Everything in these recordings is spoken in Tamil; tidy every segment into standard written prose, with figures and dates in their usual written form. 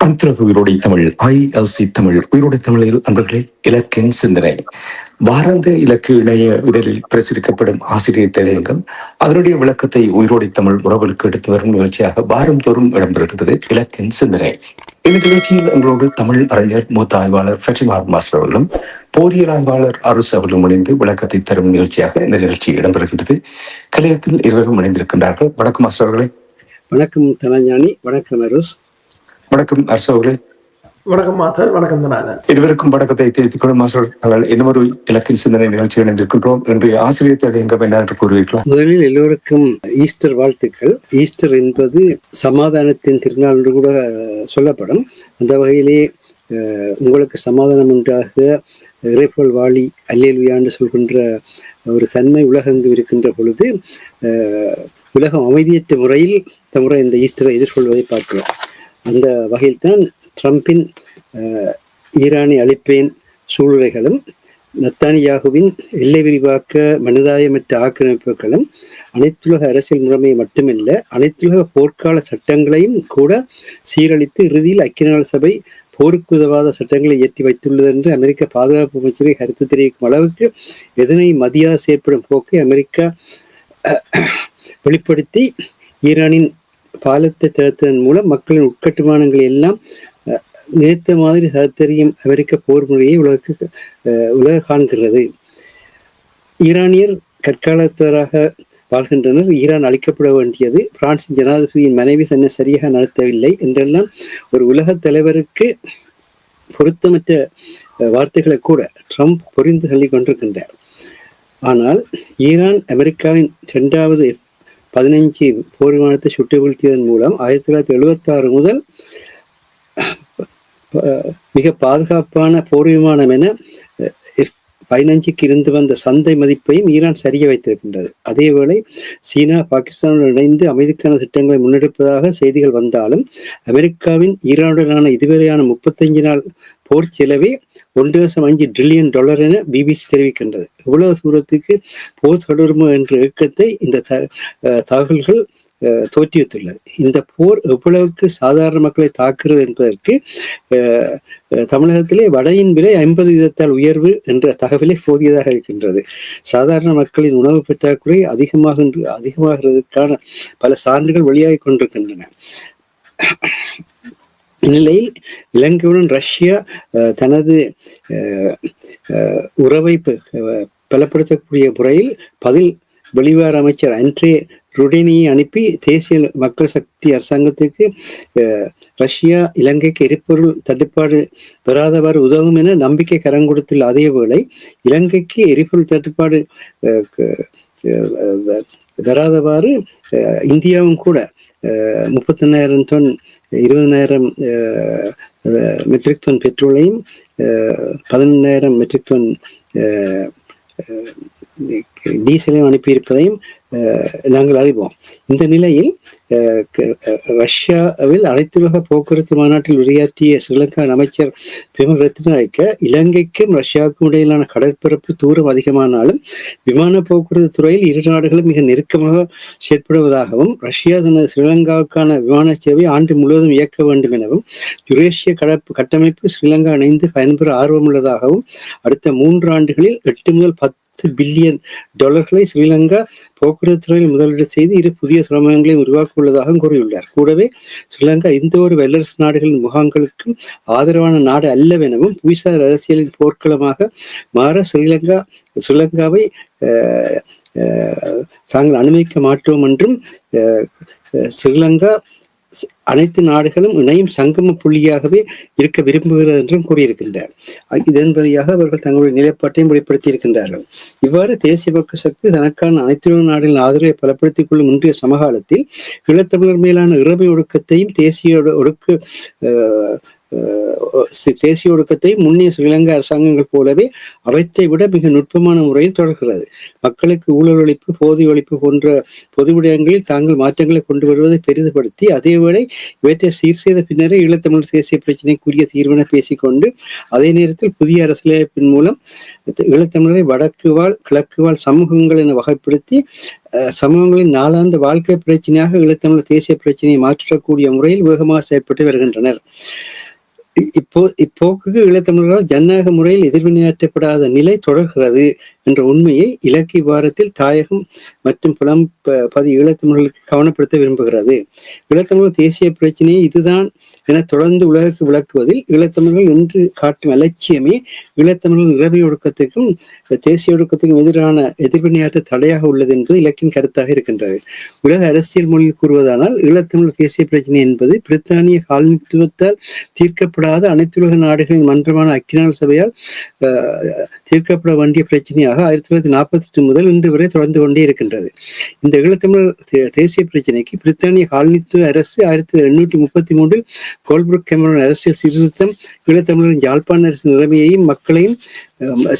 அனைத்துலக உயிரோடை தமிழ் ILC தமிழ் உயிரோடை தமிழில் அன்பர்களே இலக்கின் சிந்தனை வாராந்த இலக்கு இணைய இதழில் பிரசுரிக்கப்படும் ஆசிரியர் தலையங்கம் அதனுடைய விளக்கத்தை உயிரோடை தமிழ் உறவுகளுக்கு எடுத்து வரும் நிகழ்ச்சியாக வாரம் தோறும் இடம்பெறுகிறது இலக்கின் சிந்தனை. இந்த நிகழ்ச்சியில் எங்களோடு தமிழ் அறிஞர் மூத்த ஆய்வாளர் ஃபெட்டிமா மாஸ்டர் அவர்களும் போரியல் ஆய்வாளர் அருஸ் அவர்களும் இணைந்து விளக்கத்தை தரும் நிகழ்ச்சியாக இந்த நிகழ்ச்சி இடம்பெறுகின்றது. கலையத்தில் இருவரும் இணைந்திருக்கின்றார்கள். வணக்கம் மாஸ்டர் அவர்களே. வணக்கம் தனஞானி. வணக்கம் அருஸ். வணக்கம் அரசு அவர்களே. வணக்கம் மாஸ்டர். வணக்கம் தனாதன். இருவருக்கும் வணக்கத்தை தெரிவித்துக் கொள்ளும் மாஸ்டர். நாங்கள் இன்னொரு இலக்கின் சிந்தனை நிகழ்ச்சியில் இணைந்திருக்கின்றோம். இன்றைய ஆசிரியர் தலையங்கம் என்ன என்று கூறுவீர்களா? முதலில் எல்லோருக்கும் ஈஸ்டர் வாழ்த்துக்கள். ஈஸ்டர் என்பது சமாதானத்தின் திருநாள் என்று கூட சொல்லப்படும். அந்த வகையிலே உங்களுக்கு சமாதானம் உண்டாக, இறைப்போல் வாழி, அல்லேலுயா என்று சொல்கின்ற ஒரு தன்மை உலகெங்கு இருக்கின்ற பொழுது உலகம் அமைதியற்ற முறையில் இந்த முறை இந்த ஈஸ்டரை எதிர்கொள்வதை பார்க்கிறோம். அந்த வகையில் தான் ட்ரம்பின் ஈரானை அழிப்பேன் சூழ்நிலைகளும், நத்தானியாகுவின் எல்லை விரிவாக்க மனிதாயமற்ற ஆக்கிரமிப்புகளும், அனைத்துலக அரசியல் முறைமை மட்டுமல்ல அனைத்துலக போர்க்கால சட்டங்களையும் கூட சீரழித்து இறுதியில் ஐக்கிய நாடு சபை போருக்கு உதவாத சட்டங்களை இயற்றி வைத்துள்ளது என்று அமெரிக்க பாதுகாப்பு அமைச்சரை கருத்து தெரிவிக்கும் அளவுக்கு எதனை மதியாக செயற்படும் போக்கை அமெரிக்கா வெளிப்படுத்தி ஈரானின் பாலத்தை தடுத்ததன் மூலம் மக்களின் உட்கட்டுமானங்களை எல்லாம் நேர்த்த மாதிரி தடுத்தறியும் அமெரிக்க போர் முறையை உலக காண்கிறது. ஈரானியர் கற்காலத்தவராக வாழ்கின்றனர். ஈரான் அழிக்கப்பட வேண்டியது. பிரான்சின் ஜனாதிபதியின் மனைவி தன்னை சரியாக நடத்தவில்லை என்றெல்லாம் ஒரு உலக தலைவருக்கு பொருத்தமற்ற வார்த்தைகளை கூட ட்ரம்ப் புரிந்து சொல்லி கொண்டிருக்கின்றார். ஆனால் ஈரான் அமெரிக்காவின் 2வது 15 போர் விமானத்தை சுட்டு வீழ்த்தியதன் மூலம் 1976 முதல் மிக பாதுகாப்பான போர் விமானம் என F-15க்கு இருந்து வந்த சந்தை மதிப்பையும் ஈரான் சரிய வைத்திருக்கின்றது. அதேவேளை சீனா பாகிஸ்தானுடன் இணைந்து அமைதிக்கான திட்டங்களை முன்னெடுப்பதாக செய்திகள் வந்தாலும் அமெரிக்காவின் ஈரானுடனான இதுவரையான 35 நாள் போர் செலவே $1.5 டிரில்லியன் என பிபிசி தெரிவிக்கின்றது. இவ்வளவு தூரத்துக்கு போர் தொடருமோ என்ற இயக்கத்தை இந்த தகவல்கள் தோற்றுவித்துள்ளது. இந்த போர் எவ்வளவுக்கு சாதாரண மக்களை தாக்குகிறது என்பதற்கு தமிழகத்திலே வடையின் விலை 50% உயர்வு என்ற தகவலை போதியதாக இருக்கின்றது. சாதாரண மக்களின் உணவு பற்றாக்குறை அதிகமாகிறதுக்கான பல சான்றுகள் வெளியாகி கொண்டிருக்கின்றன. இந்நிலையில் இலங்கையுடன் ரஷ்யா தனது உறவை பலப்படுத்தக்கூடிய முறையில் பதில் வெளிவார அமைச்சர் அண்ட்ரே ருடேனியை அனுப்பி தேசிய மக்கள் சக்தி அரசாங்கத்துக்கு ரஷ்யா இலங்கைக்கு எரிபொருள் தட்டுப்பாடு பெறாதவாறு உதவும் என நம்பிக்கை கரம் கொடுத்துள்ள அதே வேளை இலங்கைக்கு எரிபொருள் தட்டுப்பாடு வராதவாறு இந்தியாவும் கூட 31,000 டன் 20,000 மெட்ரிக் டன் பெட்ரோலையும் 11,000 மெட்ரிக் டன் டீசலையும் அனுப்பியிருப்பதையும் நாங்கள் அறிவோம். இந்த நிலையில் ரஷ்யாவில் அனைத்துலக போக்குவரத்து மாநாட்டில் உரையாற்றிய ஸ்ரீலங்கா அமைச்சர் பிமல் ரத்நாயக்க இலங்கைக்கும் ரஷ்யாவுக்கும் இடையிலான கடற்பரப்பு தூரம் அதிகமானாலும் விமான போக்குவரத்து துறையில் இரு நாடுகளும் மிக நெருக்கமாக செயற்படுவதாகவும் ரஷ்யா தனது ஸ்ரீலங்காவுக்கான விமான சேவை ஆண்டு முழுவதும் இயக்க வேண்டும் எனவும் யுரேஷிய கட்டமைப்பு ஸ்ரீலங்கா இணைந்து பயன்பெற ஆர்வமுள்ளதாகவும் அடுத்த 3 ஆண்டுகளில் 8 முதல் 10 பில்லியன் டாலர்களை ஸ்ரீலங்கா போக்குவரத்து துறையில் முதலீடு செய்து 2 புதிய துறைமுகங்களை உருவாக்க உள்ளதாகவும் கூறியுள்ளார். கூடவே ஸ்ரீலங்கா எந்த ஒரு வல்லரசு நாடுகளின் முகாம்களுக்கும் ஆதரவான நாடு அல்லவெனவும் புவிசார் அரசியலின் போர்க்களமாக மாற ஸ்ரீலங்காவை தாங்கள் அனுமதிக்க மாட்டோம் என்றும் ஸ்ரீலங்கா அனைத்து நாடுகளும் இணையும் சங்கம புள்ளியாகவே இருக்க விரும்புகிறது என்றும் கூறியிருக்கின்றனர். இதன் வழியாக அவர்கள் தங்களுடைய நிலைப்பாட்டையும் வெளிப்படுத்தி இருக்கின்றார்கள். இவ்வாறு தேசிய மக்கள் சக்தி தனக்கான அனைத்து நாடுகளின் ஆதரவை பலப்படுத்திக் கொள்ளும் இன்றைய சமகாலத்தில் ஈழத்தமிழர் மேலான இறமை ஒடுக்கத்தையும் தேசிய ஒடுக்க தேசிய ஒடுக்கத்தை முன்னைய ஸ்ரீலங்கா அரசாங்கங்கள் போலவே அவற்றை விட மிக நுட்பமான முறையில் தொடர்கிறது. மக்களுக்கு ஊழல் ஒழிப்பு, போதை ஒழிப்பு போன்ற பொது விடயங்களில் தாங்கள் மாற்றங்களை கொண்டு வருவதை பெரிதுபடுத்தி, அதேவேளை இவற்றை சீர் செய்த பின்னரே ஈழத்தமிழர் தேசிய பிரச்சினைக்குரிய தீர்வினை பேசிக்கொண்டு, அதே நேரத்தில் புதிய அரசியலமைப்பின் மூலம் ஈழத்தமிழரை வடக்கு வாழ், கிழக்கு வாழ் சமூகங்கள் என வகைப்படுத்தி சமூகங்களின் நாளாந்த வாழ்க்கை பிரச்சனையாக ஈழத்தமிழர் தேசிய பிரச்சனையை மாற்றக்கூடிய முறையில் வேகமாக செயல்பட்டு வருகின்றனர். இப்போக்கு ஈழத்தமிழர்களால் ஜனநாயக முறையில் எதிர்வினையாற்றப்படாத நிலை தொடர்கிறது என்ற உண்மையை இலக்கிய வாரத்தில் தாயகம் மற்றும் புலம்பதி ஈழத்தமிழர்களுக்கு கவனப்படுத்த விரும்புகிறது. ஈழத்தமிழர் தேசிய பிரச்சனையை இதுதான் என தொடர்ந்து உலகுக்கு விளக்குவதில் ஈழத்தமிழர்கள் இன்று காட்டும் அலட்சியமே ஈழத்தமிழர்கள் நிலைமை ஒடுக்கத்துக்கும் தேசிய ஒடுக்கத்துக்கும் எதிரான எதிர்வினையாற்ற தடையாக உள்ளது என்பது இலக்கின் கருத்தாக இருக்கின்றது. உலக அரசியல் மொழியில் கூறுவதானால் ஈழத்தமிழர் தேசிய பிரச்சனை என்பது பிரித்தானிய காலனித்துவத்தால் தீர்க்கப்படாத அனைத்துலக நாடுகளின் மன்றமான ஐக்கிய சபையால் தீர்க்கப்பட வேண்டிய பிரச்சனையாக 1948 முதல் இன்று வரை தொடர்ந்து கொண்டே இருக்கின்றது. இந்த ஈழத்தமிழர் தேசிய பிரச்சனைக்கு பிரித்தானிய காலனித்துவ அரசு 1833 கோல்புரூக் கேமரன் அரசியல் சீர்திருத்தம் ஈழத்தமிழரின் யாழ்ப்பாண அரசு நிலைமையையும் மக்களையும்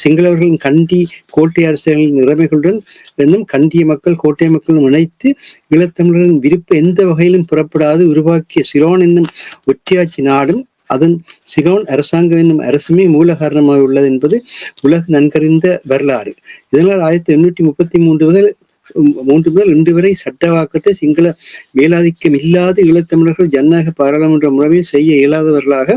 சிங்களவர்களின் கண்டி கோட்டை அரசியலின் நிலைமைகளுடன் என்னும் கண்டிய மக்கள் கோட்டை மக்களும் இணைத்து ஈழத்தமிழரின் விருப்பம் எந்த வகையிலும் புறப்படாது உருவாக்கிய சிலோன் என்னும் ஒற்றையாட்சி நாடும் அதன் சிலோன் அரசாங்கம் என்னும் அரசுமே மூல காரணமாக உள்ளது என்பது உலக நன்கறிந்த வரலாறு. இதனால் 1833 முதல் இன்று வரை சட்டவாக்கத்தை சிங்கள மேலாதிக்கம் இல்லாத ஈழத்தமிழர்கள் ஜனநாயக பாராளுமன்ற முறையில் செய்ய இயலாதவர்களாக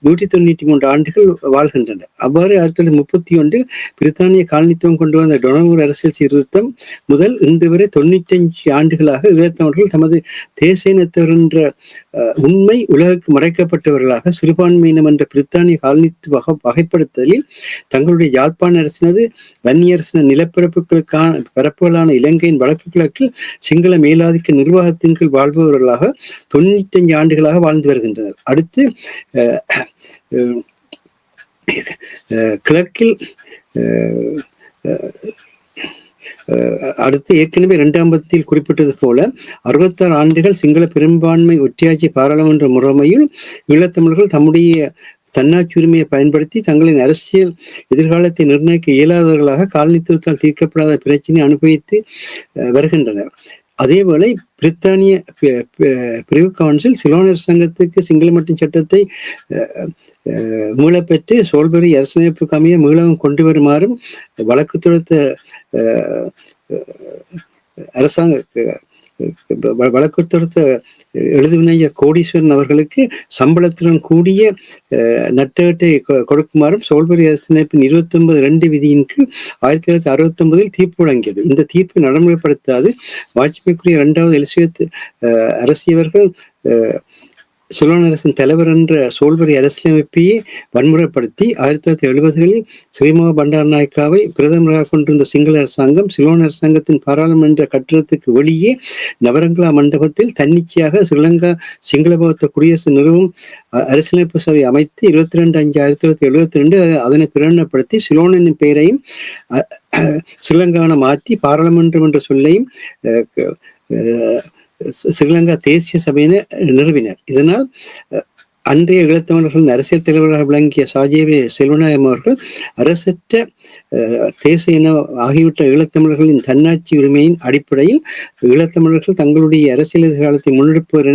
193 ஆண்டுகள் வாழ்கின்றனர். அவ்வாறு 1931 பிரித்தானிய காலனித்துவம் கொண்டு வந்த டொனமூர் அரசியல் சீர்திருத்தம் முதல் இன்று வரை 95 ஆண்டுகளாக ஈழத்தமிழர்கள் தமது தேசியனத்தவர் என்ற உண்மை உலகுக்கு மறைக்கப்பட்டவர்களாக சிறுபான்மையினம் என்ற பிரித்தானிய காலனித்துவ வகைப்படுத்தலில் தங்களுடைய யாழ்ப்பாண அரசினது வன்னியரசின நிலப்பரப்புகளுக்கான பரப்புகளான இலங்கையின் வடக்கு கிழக்கில் சிங்கள மேலாதிக்க நிர்வாகத்தின் கீழ் வாழ்பவர்களாக 95 ஆண்டுகளாக வாழ்ந்து வருகின்றனர். அடுத்து கிழக்கில் அடுத்து ஏற்கனவே 2ஆம் பத்தியில் குறிப்பிட்டது போல 66 ஆண்டுகள் சிங்கள பெரும்பான்மை ஒற்றையாட்சி பாராளுமன்ற முறைமையில் ஈழத்தமிழர்கள் தம்முடைய தன்னாட்சி உரிமையை பயன்படுத்தி தங்களின் அரசியல் எதிர்காலத்தை நிர்ணயிக்க இயலாதவர்களாக காலனித்துவத்தால் தீர்க்கப்படாத பிரச்சனை அனுபவித்து வருகின்றனர். அதேவேளை பிரித்தானிய பிரிவு கவுன்சில் சிலோன் அரசாங்கத்துக்கு சிங்கள மட்டும் சட்டத்தை மீளப்பெற்று சோல்பரி அரசமைப்புக்கு அமைய மீளவும் கொண்டு வருமாறும் வழக்கு தொடுத்த வழக்கு தொடுத்த எழுதுவினைஞர் கோடீஸ்வரன் அவர்களுக்கு சம்பளத்துடன் கூடிய நட்டகட்டை கொடுக்குமாறும் சோல்பரி அரசமைப்பின் 29(2) விதியின் கீழ் 1969 தீர்ப்பு வழங்கியது. இந்த தீர்ப்பை நடைமுறைப்படுத்தாது வாஜ்பாய்க்குரிய 2வது எலிசபெத் அரசியவர்கள் சிலோன் அரசின் தலைவர் என்ற சோல்பரி அரசியலமைப்பையே வன்முறைப்படுத்தி 1970களில் ஸ்ரீமுக பண்டாரநாயக்காவை பிரதமராக கொண்டிருந்த சிங்கள அரசாங்கம் சிலோன் அரசாங்கத்தின் பாராளுமன்ற கட்டிடத்துக்கு வெளியே நவரங்களா மண்டபத்தில் தன்னிச்சையாக ஸ்ரீலங்கா சிங்கள பௌத்த குடியரசு நிறுவனம் அரசியலமைப்பு சபை அமைத்து 22/5/1972 அதனை பிரகடனப்படுத்தி சிலோன் என்னும் பெயரையும் ஸ்ரீலங்காவை மாற்றி பாராளுமன்றம் என்ற சொல்லையும் ஸ்ரீலங்கா தேசிய சபையினை நிறுவினர். இதனால் அன்றைய ஈழத்தமிழர்களின் அரசியல் தலைவராக விளங்கிய சாஜேவே செல்வநாயகம் அவர்கள் அரசற்ற தேச இன ஆகிவிட்ட ஈழத்தமிழர்களின் தன்னாட்சி உரிமையின் அடிப்படையில் ஈழத்தமிழர்கள் தங்களுடைய அரசியல் எதிர்காலத்தை முன்னெடுப்பர்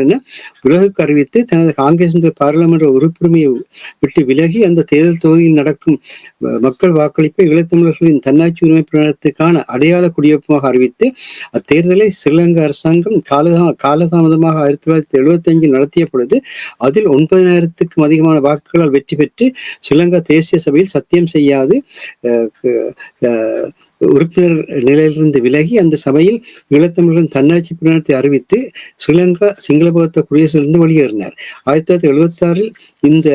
என உலகுக்கு அறிவித்து தனது காங்கிரஸ் பாராளுமன்ற உறுப்புரிமையை விட்டு விலகி அந்த தேர்தல் தொகுதியில் நடக்கும் மக்கள் வாக்களிப்பை ஈழத்தமிழர்களின் தன்னாட்சி உரிமை பிரகடனத்துக்கான அடையாள குடியொப்பமாக அறிவித்து அத்தேர்தலை ஸ்ரீலங்கா அரசாங்கம் காலதாமதமாக 1975 நடத்திய பொழுது அதில் 9,000க்கும் அதிகமான வாக்குகளால் வெற்றி பெற்று ஸ்ரீலங்கா தேசிய சபையில் சத்தியம் செய்யாது உறுப்பினர் நிலையிலிருந்து விலகி அந்த சபையில் ஈழத்தமிழரின் தன்னாட்சி பிரகடனத்தை அறிவித்து ஸ்ரீலங்கா சிங்கள பௌத்த குடியரசிலிருந்து வெளியேறினார். 1976 இந்த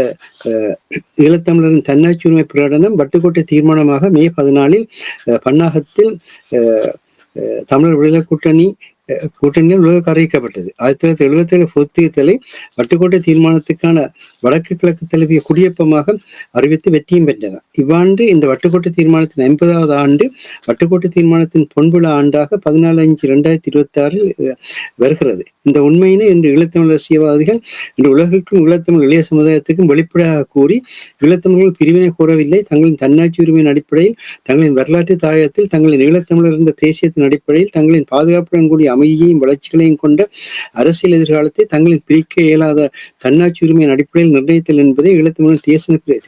ஈழத்தமிழரின் தன்னாட்சி உரிமை பிரகடனம் வட்டுக்கோட்டை தீர்மானமாக மே 14 பன்னாகத்தில் தமிழர் விடுதலை கூட்டணி கூட்டணியில் உலக அறிவிக்கப்பட்டது. 1977 பொதுத்தேர்தலை வட்டுக்கோட்டை தீர்மானத்துக்கான வடக்கு கிழக்கு தழுவிய குடியேற்றமாக அறிவித்து வெற்றியும் பெற்றனர். இவ்வாண்டு இந்த வட்டுக்கோட்டை தீர்மானத்தின் 50வது ஆண்டு வட்டுக்கோட்டை தீர்மானத்தின் பொன்விழா ஆண்டாக 14/5/2026 வருகிறது. இந்த உண்மையினை இன்று ஈழத்தமிழ் அரசியல்வாதிகள் இன்று உலகுக்கும் ஈழத்தமிழ் இளைய சமுதாயத்துக்கும் வெளிப்படையாக கூறி ஈழத்தமிழர்கள் பிரிவினை கோரவில்லை. தங்களின் தன்னாட்சி உரிமையின் அடிப்படையில், தங்களின் வரலாற்று தாயத்தில், தங்களின் ஈழத்தமிழர் இருந்த தேசியத்தின் அடிப்படையில், தங்களின் பாதுகாப்புடன் கூடிய அமைதியையும் வளர்ச்சிகளையும் கொண்ட அரசியல் எதிர்காலத்தை தங்களின் பிரிக்க இயலாத தன்னாட்சி உரிமையின் அடிப்படையில் நிர்ணயித்தல் என்பதை ஈழத்தமிழர்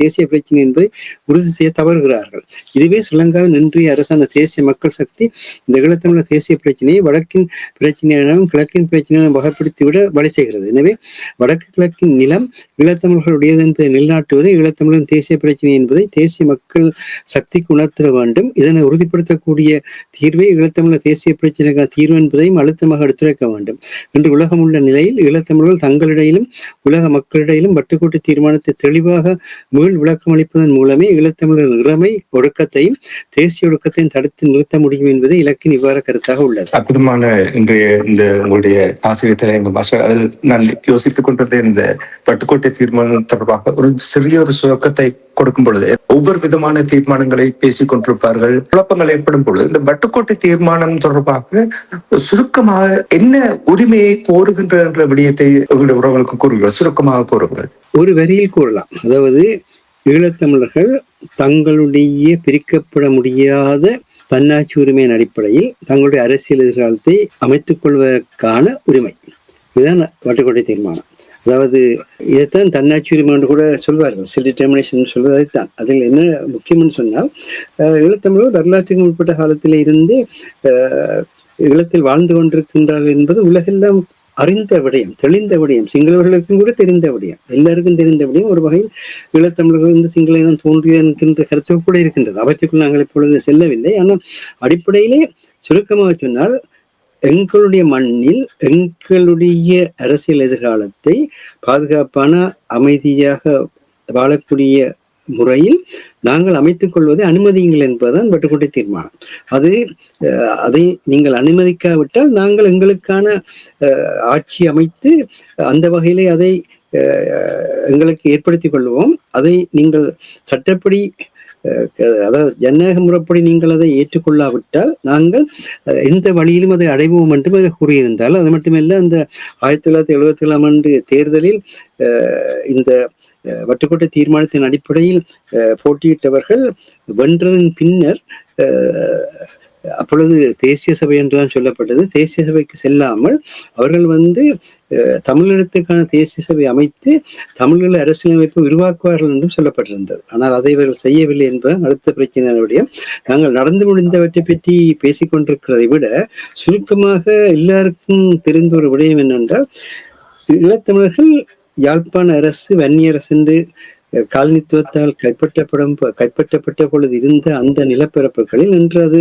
தேசிய பிரச்சனை என்பதை உறுதி செய்ய தவறுகிறார்கள். இதுவே ஸ்ரீலங்காவின் இன்றைய அரசான தேசிய மக்கள் சக்தி இந்த ஈழத்தமிழர் தேசிய பிரச்சனையை வடக்கின் பிரச்சனையாகவும் கிழக்கின் பிரச்சனையாகவும் வகைப்படுத்திவிட வழி செய்கிறது. எனவே வடக்கு கிழக்கின் நிலம் ஈழத்தமிழர்களுடையது என்பதை நிலைநாட்டுவதே ஈழத்தமிழரின் தேசிய பிரச்சனை என்பதை தேசிய மக்கள் சக்திக்கு உணர்த்த வேண்டும். இதனை உறுதிப்படுத்தக்கூடிய தீர்வே ஈழத்தமிழர் தேசிய பிரச்சனைக்கான தீர்வு என்பதையும் அழுத்தமாக எடுத்துரைக்க வேண்டும். இன்று உலகம் உள்ள நிலையில் ஈழத்தமிழர்கள் தங்களிடையிலும் உலக மக்களிடையிலும் வட்டுக்கோட்டை தீர்மானத்தை தெளிவாக மீள் விளக்கம் அளிப்பதன் மூலமே ஈழத்தமிழர் இறமை ஒடுக்கத்தையும் தேசிய ஒடுக்கத்தையும் தடுத்து நிறுத்த முடியும் என்பதை இலக்கின் இவ்வாறு கருத்தாக உள்ளது. அற்புதமான இன்றைய இந்த உங்களுடைய ஆசிரியர் தலைங்க பாஷா, அதில் நான் யோசித்துக் கொண்டது இந்த வட்டுக்கோட்டை தீர்மானம் தொடர்பாக ஒரு சிறிய ஒரு சுருக்கத்தை கொடுக்கும் பொழுது ஒவ்வொரு விதமான தீர்மானங்களை பேசிக் கொண்டிருப்பார்கள். குழப்பங்கள் ஏற்படும் பொழுது இந்த வட்டுக்கோட்டை தீர்மானம் தொடர்பாக சுருக்கமாக என்ன உரிமையை கோருகின்ற என்ற விடயத்தை உறவுகளுக்கு கூறுகிறார். சுருக்கமாக கூறுகிறார். ஒரு வரியில் கூறலாம். அதாவது ஈழத்தமிழர்கள் தங்களுடைய பிரிக்கப்பட முடியாத தன்னாட்சி உரிமையின் அடிப்படையில் தங்களுடைய அரசியல் எதிர்காலத்தை அமைத்துக் கொள்வதற்கான உரிமை. இதுதான் வட்டுக்கோட்டை தீர்மானம். அதாவது இதைத்தான் தன்னாட்சி உரிமை என்று கூட சொல்வார்கள், செல்ஃப் டிட்டர்மினேஷன் சொல்வதைத்தான். அதில் என்ன முக்கியம்னு சொன்னால், ஈழத்தமிழர் வரலாற்றுக்கு முற்பட்ட காலத்தில் இருந்து ஈழத்தில் வாழ்ந்து கொண்டிருக்கின்றார்கள் என்பது உலகெல்லாம் அறிந்த விடயம், தெளிந்த விடயம், சிங்களவர்களுக்கும் கூட தெரிந்த விடயம், எல்லாருக்கும் தெரிந்த விடயம். ஒரு வகையில் ஈழத்தமிழர்கள் வந்து சிங்கள இனம் தோன்றியது என்கின்ற கருத்து கூட இருக்கின்றது. அவற்றுக்குள் நாங்கள் இப்பொழுது செல்லவில்லை. ஆனால் அடிப்படையிலே சுருக்கமாக சொன்னால், எங்களுடைய மண்ணில் எங்களுடைய அரசியல் எதிர்காலத்தை பாதுகாப்பான அமைதியாக வாழக்கூடிய முறையில் நாங்கள் அமைத்துக் கொள்வதை அனுமதியுங்கள் என்பதுதான் வட்டுக்கோட்டை தீர்மானம். அதை நீங்கள் அனுமதிக்காவிட்டால் நாங்கள் எங்களுக்கான ஆட்சி அமைத்து அந்த வகையிலே அதை எங்களுக்கு ஏற்படுத்திக் கொள்வோம். அதை நீங்கள் சட்டப்படி, அதாவது ஜனநாயக முறைப்படி நீங்கள் அதை ஏற்றுக்கொள்ளாவிட்டால் நாங்கள் எந்த வழியிலும் அதை அடைவோம் என்றும் அதை கூறியிருந்தால், அது மட்டுமல்ல, அந்த 1977 ஆண்டு தேர்தலில் இந்த வட்டுக்கோட்டை தீர்மானத்தின் அடிப்படையில் போட்டியிட்டவர்கள் வென்றதன் பின்னர் அப்பொழுது தேசிய சபை என்றுதான் சொல்லப்பட்டது. தேசிய சபைக்கு செல்லாமல் அவர்கள் வந்து தமிழீழத்துக்கான தேசிய சபை அமைத்து தமிழீழ அரசியலமைப்பை உருவாக்குவார்கள் என்றும் சொல்லப்பட்டிருந்தது. ஆனால் அதை இவர்கள் செய்யவில்லை என்பது அடுத்த பிரச்சனையுடைய. நாங்கள் நடந்து முடிந்தவற்றை பற்றி பேசிக்கொண்டிருக்கிறதை விட சுருக்கமாக எல்லாருக்கும் தெரிந்த ஒரு விடயம் என்னென்றால், ஈழத்தமிழர்கள் யாழ்ப்பாண அரசு வன்னி அரசு என்று காலனித்துவத்தால் கைப்பற்றப்பட்ட பொழுது இருந்த அந்த நிலப்பரப்புகளில் இன்று அது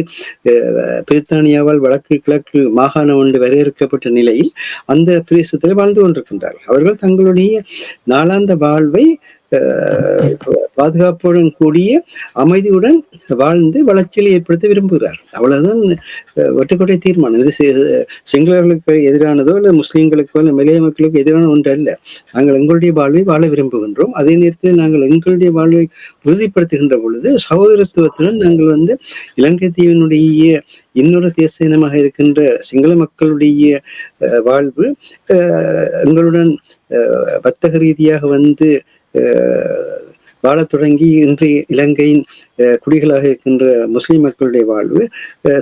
பிரித்தானியாவால் வடக்கு கிழக்கு மாகாணம் ஒன்று வரையறுக்கப்பட்ட நிலையில் அந்த பிரதேசத்தில் வாழ்ந்து கொண்டிருக்கின்றார்கள். அவர்கள் தங்களுடைய நாளாந்த வாழ்வை பாதுகாப்புடன் கூடிய அமைதியுடன் வாழ்ந்து வளர்ச்சியை ஏற்படுத்த விரும்புகிறார். அவ்வளவுதான் வட்டுக்கோட்டை தீர்மானம். இது சிங்களர்களுக்கு எதிரானதோ அல்ல முஸ்லீம்களுக்கோ அல்ல மலைய மக்களுக்கு எதிரான ஒன்று அல்ல. நாங்கள் எங்களுடைய வாழ்வை வாழ விரும்புகின்றோம். அதே நேரத்தில் நாங்கள் எங்களுடைய வாழ்வை உறுதிப்படுத்துகின்ற பொழுது சகோதரத்துவத்துடன் நாங்கள் வந்து இலங்கை தீவினுடைய இன்னொரு தேச இனமாக இருக்கின்ற சிங்கள மக்களுடைய வாழ்வு எங்களுடன் வர்த்தக ரீதியாக வந்து வாழத் தொடங்கி இன்று இலங்கையின் குடிகளாக இருக்கின்ற முஸ்லிம் மக்களுடைய வாழ்வு,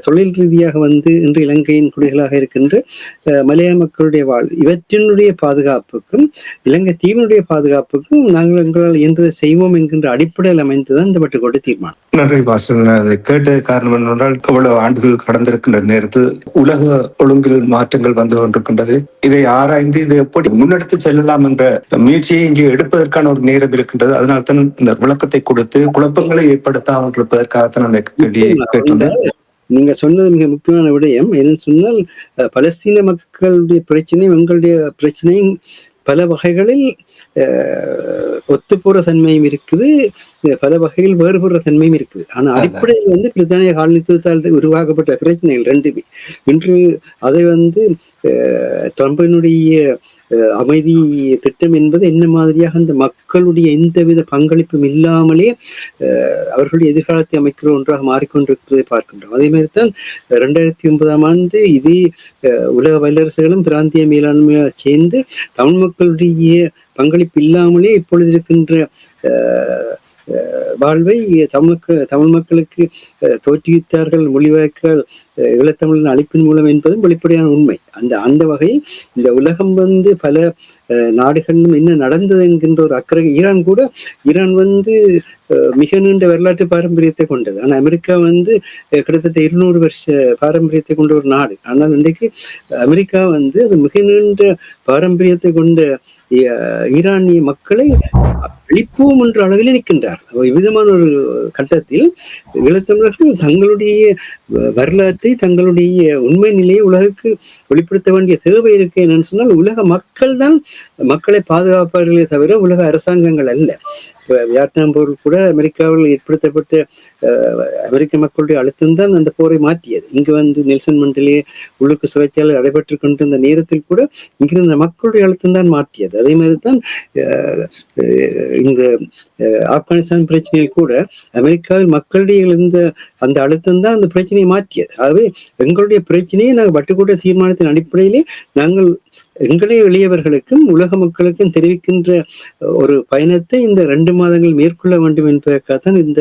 தொழில் ரீதியாக வந்து இன்று இலங்கையின் குடிகளாக இருக்கின்ற மலைய மக்களுடைய வாழ்வு, இவற்றினுடைய பாதுகாப்புக்கும் இலங்கை தீவினுடைய பாதுகாப்புக்கும் நாங்கள் எங்களால் இயன்றதை செய்வோம் என்கின்ற அடிப்படையில் அமைந்துதான் இந்த வட்டுக்கோட்டை தீர்மானம். நன்றி பாஸ்கரன். அதை கேட்ட காரணம் என்னென்றால், இவ்வளவு ஆண்டுகள் கடந்திருக்கின்ற நேரத்தில் உலக ஒழுங்கில் மாற்றங்கள் வந்து கொண்டிருக்கின்றது. இதை ஆராய்ந்து இதை எப்படி முன்னெடுத்து செல்லலாம் என்ற முயற்சியை இங்கே எடுப்பதற்கான ஒரு நேரம் இருக்கின்றது. அதனால்தான் இந்த விளக்கத்தை கொடுத்து குழப்பங்களை ஏற்படுத்தாமல் இருப்பதற்காகத்தான் அந்த கேள்வியை கேட்டுள்ளேன். நீங்க சொன்னது மிக முக்கியமான விடயம். என்னன்னு சொன்னால், பலஸ்தீன மக்களுடைய பிரச்சனையும் எங்களுடைய பிரச்சனையும் பல வகைகளில் ஒத்து போற தன்மையும் இருக்குது, பல வகையில் வேறுபடுற தன்மையும் இருக்குது. ஆனா அடிப்படையில் பிரித்தானிய காலனித்துவத்தால் உருவாக்கப்பட்ட பிரச்சனைகள் ரெண்டுமே இன்று அதை ட்ரம்பினுடைய அமைதி திட்டம் என்பது என்ன மாதிரியாக அந்த மக்களுடைய எந்தவித பங்களிப்பும் இல்லாமலே அவர்களுடைய எதிர்காலத்தை அமைக்கிற ஒன்றாக மாறிக்கொண்டிருப்பதை பார்க்கின்றோம். அதே மாதிரி தான் 2009 இதே உலக வல்லரசுகளும் பிராந்திய மேலாண்மையாக சேர்ந்து தமிழ் மக்களுடைய பங்களிப்பு இல்லாமலே இப்பொழுது இருக்கின்ற வாழ்வை தமிழ் மக்களுக்கு தோற்றுவித்தார்கள் மொழிவாய்க்கால் ஈழத்தமிழின் அழைப்பின் மூலம் என்பதும் வெளிப்படையான உண்மை. அந்த வகையில் இந்த உலகம் பல நாடுகளிலும் என்ன நடந்தது என்கின்ற ஒரு அக்கறை. ஈரான் மிக நீண்ட வரலாற்று பாரம்பரியத்தை கொண்டது. ஆனால் அமெரிக்கா கிட்டத்தட்ட 200 வருஷ பாரம்பரியத்தை கொண்ட ஒரு நாடு. ஆனால் இன்றைக்கு அமெரிக்கா அது மிக நீண்ட பாரம்பரியத்தை கொண்ட ஈரானிய மக்களை அழிப்போம் என்ற அளவில் நிற்கின்றார். இவ்விதமான ஒரு கட்டத்தில் ஈழத்தமிழர்கள் தங்களுடைய வரலாற்றை தங்களுடைய உண்மை நிலையை உலகுக்கு வெளிப்படுத்த வேண்டிய தேவை இருக்கு. என்னன்னு சொன்னால் உலக மக்கள் தான் மக்களை பாதுகாப்பார்களே தவிர உலக அரசாங்கங்கள் அல்ல. வியட்நாம் போர் கூட அமெரிக்காவில் ஏற்படுத்தப்பட்ட அமெரிக்க மக்களுடைய அழுத்தம் தான் அந்த போரை மாற்றியது. இங்கு நெல்சன் மண்டலே உள்ளுக்கு சிறைச்சாலை அடைபட்டு கொண்டிருந்த நேரத்தில் கூட இங்கிருந்த மக்களுடைய அழுத்தம் தான் மாற்றியது. அதே மாதிரி தான் இந்த ஆப்கானிஸ்தான் பிரச்சனையில் கூட அமெரிக்காவில் மக்களுடைய எழுந்த அந்த அழுத்தம் தான் அந்த பிரச்சனையை மாற்றியது. ஆகவே எங்களுடைய பிரச்சனையை நாங்கள் வட்டுக்கூட்ட தீர்மானத்தின் அடிப்படையிலே நாங்கள் எங்களே எளியவர்களுக்கும் உலக மக்களுக்கும் தெரிவிக்கின்ற ஒரு பயணத்தை இந்த 2 மாதங்கள் மேற்கொள்ள வேண்டும் என்பதற்காகத்தான் இந்த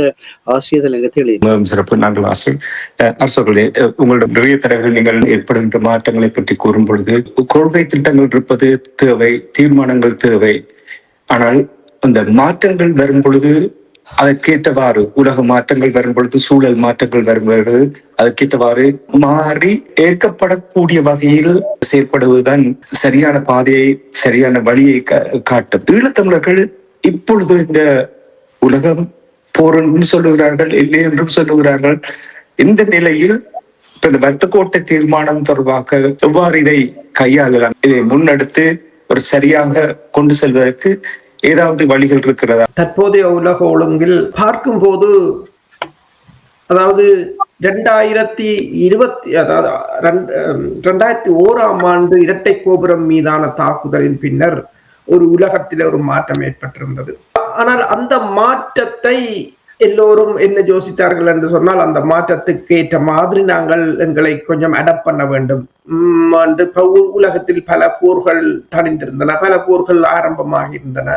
ஆசிரியர் தலையங்கத்தை எழுதினோம். சிறப்பு. நாங்கள் அரசர்களே, உங்களிடம் நிறைய தடவைகள் நீங்கள் ஏற்படுகின்ற மாற்றங்களை பற்றி கூறும் பொழுது கொள்கை திட்டங்கள் இருப்பது தேவை, தீர்மானங்கள் தேவை. ஆனால் அந்த மாற்றங்கள் வரும் பொழுது அதற்கேற்றவாறு உலக மாற்றங்கள் வரும் பொழுது சூழல் மாற்றங்கள் வரும் பொழுது அதற்கேற்றவாறு மாறி ஏற்கப்படக்கூடிய வகையில் செயல்படுவதுதான் சரியான பாதையை சரியான வழியை காட்டும். ஈழத்தமிழர்கள் இப்பொழுது இந்த உலகம் போர் என்றும் சொல்லுகிறார்கள், இல்லை என்றும் சொல்லுகிறார்கள். இந்த நிலையில் இந்த வட்டுக்கோட்டை தீர்மானம் தொடர்பாக எவ்வாறு இதை கையாளலாம், இதை முன்னெடுத்து ஒரு சரியாக கொண்டு செல்வதற்கு ஏதாவது வழிகள் இருக்கிறதா? தற்போதைய உலக ஒழுங்கில் பார்க்கும் போது, அதாவது 2001 இரட்டை கோபுரம் மீதான தாக்குதலின் பின்னர் ஒரு உலகத்தில ஒரு மாற்றம் ஏற்பட்டிருந்தது. ஆனால் அந்த மாற்றத்தை எல்லோரும் என்ன யோசித்தார்கள் என்று சொன்னால், அந்த மாற்றத்துக்கு ஏற்ற மாதிரி நாங்கள் எங்களை கொஞ்சம் அடாப்ட் பண்ண வேண்டும். உலகத்தில் பல போர்கள் தணிந்திருந்தன, பல போர்கள் ஆரம்பமாக இருந்தன.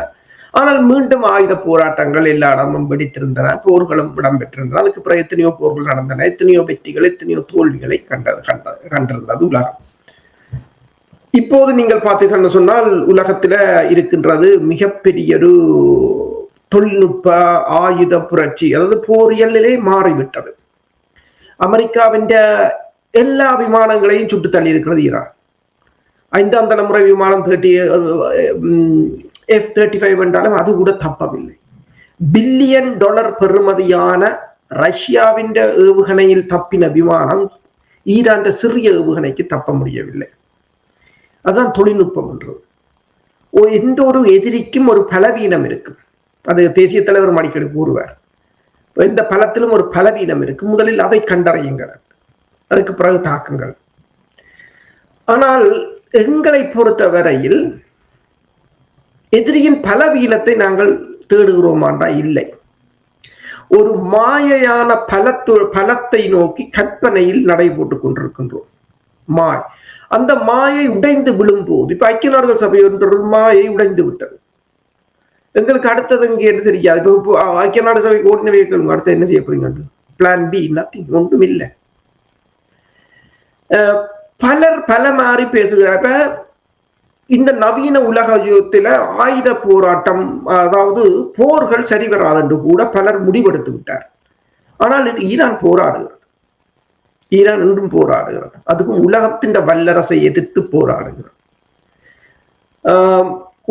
ஆனால் மீண்டும் ஆயுத போராட்டங்கள் எல்லா இடமும் வெடித்திருந்தன, போர்களும் இடம்பெற்றிருந்தன. அதுக்கு பிறகு எத்தனையோ போர்கள் நடந்தன, எத்தனையோ வெற்றிகள், எத்தனையோ தோல்விகளை கண்டிருந்தது உலகம். இப்போது நீங்கள் பார்த்தீர்கள் சொன்னால் உலகத்துல இருக்கின்றது மிகப்பெரிய ஒரு தொழில்நுட்ப ஆயுத புரட்சி. அதாவது போரியலிலே மாறிவிட்டது. அமெரிக்காவின் எல்லா விமானங்களையும் சுட்டு தள்ளி இருக்கிறது ஈரான். 5ஆம் தலைமுறை விமானம் F-35 என்றாலும் அது கூட தப்பவில்லை. $1 பில்லியன் பெறுமதியான ரஷ்யாவின் ஏவுகணையில் தப்பின விமானம் ஈரான் சிறிய ஏவுகணைக்கு தப்ப முடியவில்லை. அதுதான் தொழில்நுட்பம் என்றது. எந்த ஒரு எதிரிக்கும் ஒரு பலவீனம் இருக்கு. அது தேசிய தலைவர் அடிக்கடி கூறுவார். எந்த பலத்திலும் ஒரு பலவீனம் இருக்கு, முதலில் அதை கண்டறியுங்கள், அதுக்கு பிறகு தாக்குங்கள். ஆனால் எங்களை பொறுத்த வரையில் எதிரியின் பலவீனத்தை நாங்கள் தேடுகிறோமாண்டா இல்லை. ஒரு மாயையான பலத்தை நோக்கி கற்பனையில் நடைபோட்டுக் கொண்டிருக்கின்றோம். அந்த மாயை உடைந்து விழும்போது, இப்ப ஐக்கிய நாடுகள் சபை என்ற மாயை உடைந்து விட்டது. எங்களுக்கு அடுத்தது இங்கே என்ன தெரியாது. இப்போ ஐக்கிய நாடு சபை ஓடினவே அடுத்த என்ன செய்ய போறீங்க? பிளான் பி நத்திங், ஒன்றும் இல்லை. பலர் பல மாறி பேசுகிறாங்க. இந்த நவீன உலக யுகத்தில ஆயுத போராட்டம், அதாவது போர்கள் சரி வராது என்று கூட பலர் முடிவெடுத்து விட்டார். ஆனால் ஈரான் போராடுகிறது, ஈரான் இன்றும் போராடுகிறது. அதுக்கும் உலகத்தின் வல்லரசை எதிர்த்து போராடுகிறது.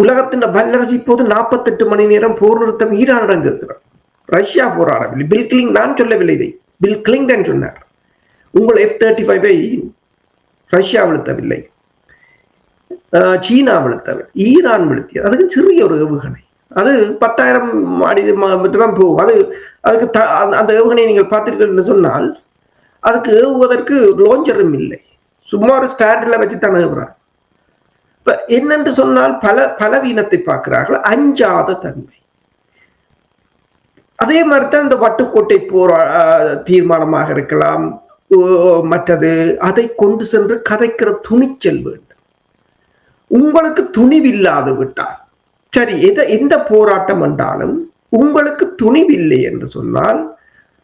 உலகத்தின் வல்லரசு இப்போது 48 மணி நேரம் போர் நிறுத்தம் ஈரானிடம் இருக்கிறார். ரஷ்யா போராடவில்லை. பில் கிளிங்டன், நான் சொல்லவில்லை இதை, பில் கிளிங்டன் சொன்னார். உங்கள் F-35 ரஷ்யா வீழ்த்தவில்லை, சீனா வீழ்த்தவில்லை, ஈரான் வீழ்த்தியது. அதுக்கு சிறிய ஒரு ஏவுகணை, அது 10,000 அடி தான் போகும். அதுக்கு அந்த ஏவுகணையை நீங்கள் பார்த்தீர்கள் சொன்னால் அதுக்கு ஏவுவதற்கு லாஞ்சரும் இல்லை, சும்மா ஒரு ஸ்டாண்டில் வச்சுத்தான் ஏவுறாங்க. இப்ப என்னென்று சொன்னால் பலவீனத்தை பார்க்கிறார்கள், அஞ்சாத தன்மை. அதே மாதிரிதான் இந்த வட்டுக்கோட்டை போர் தீர்மானமாக இருக்கலாம், மற்றது அதை கொண்டு சென்று கதைக்கிற துணிச்சல் வேண்டும். உங்களுக்கு துணிவில்லாது விட்டால் சரி, எந்த போராட்டம் என்றாலும் உங்களுக்கு துணிவில்லை என்று சொன்னால்,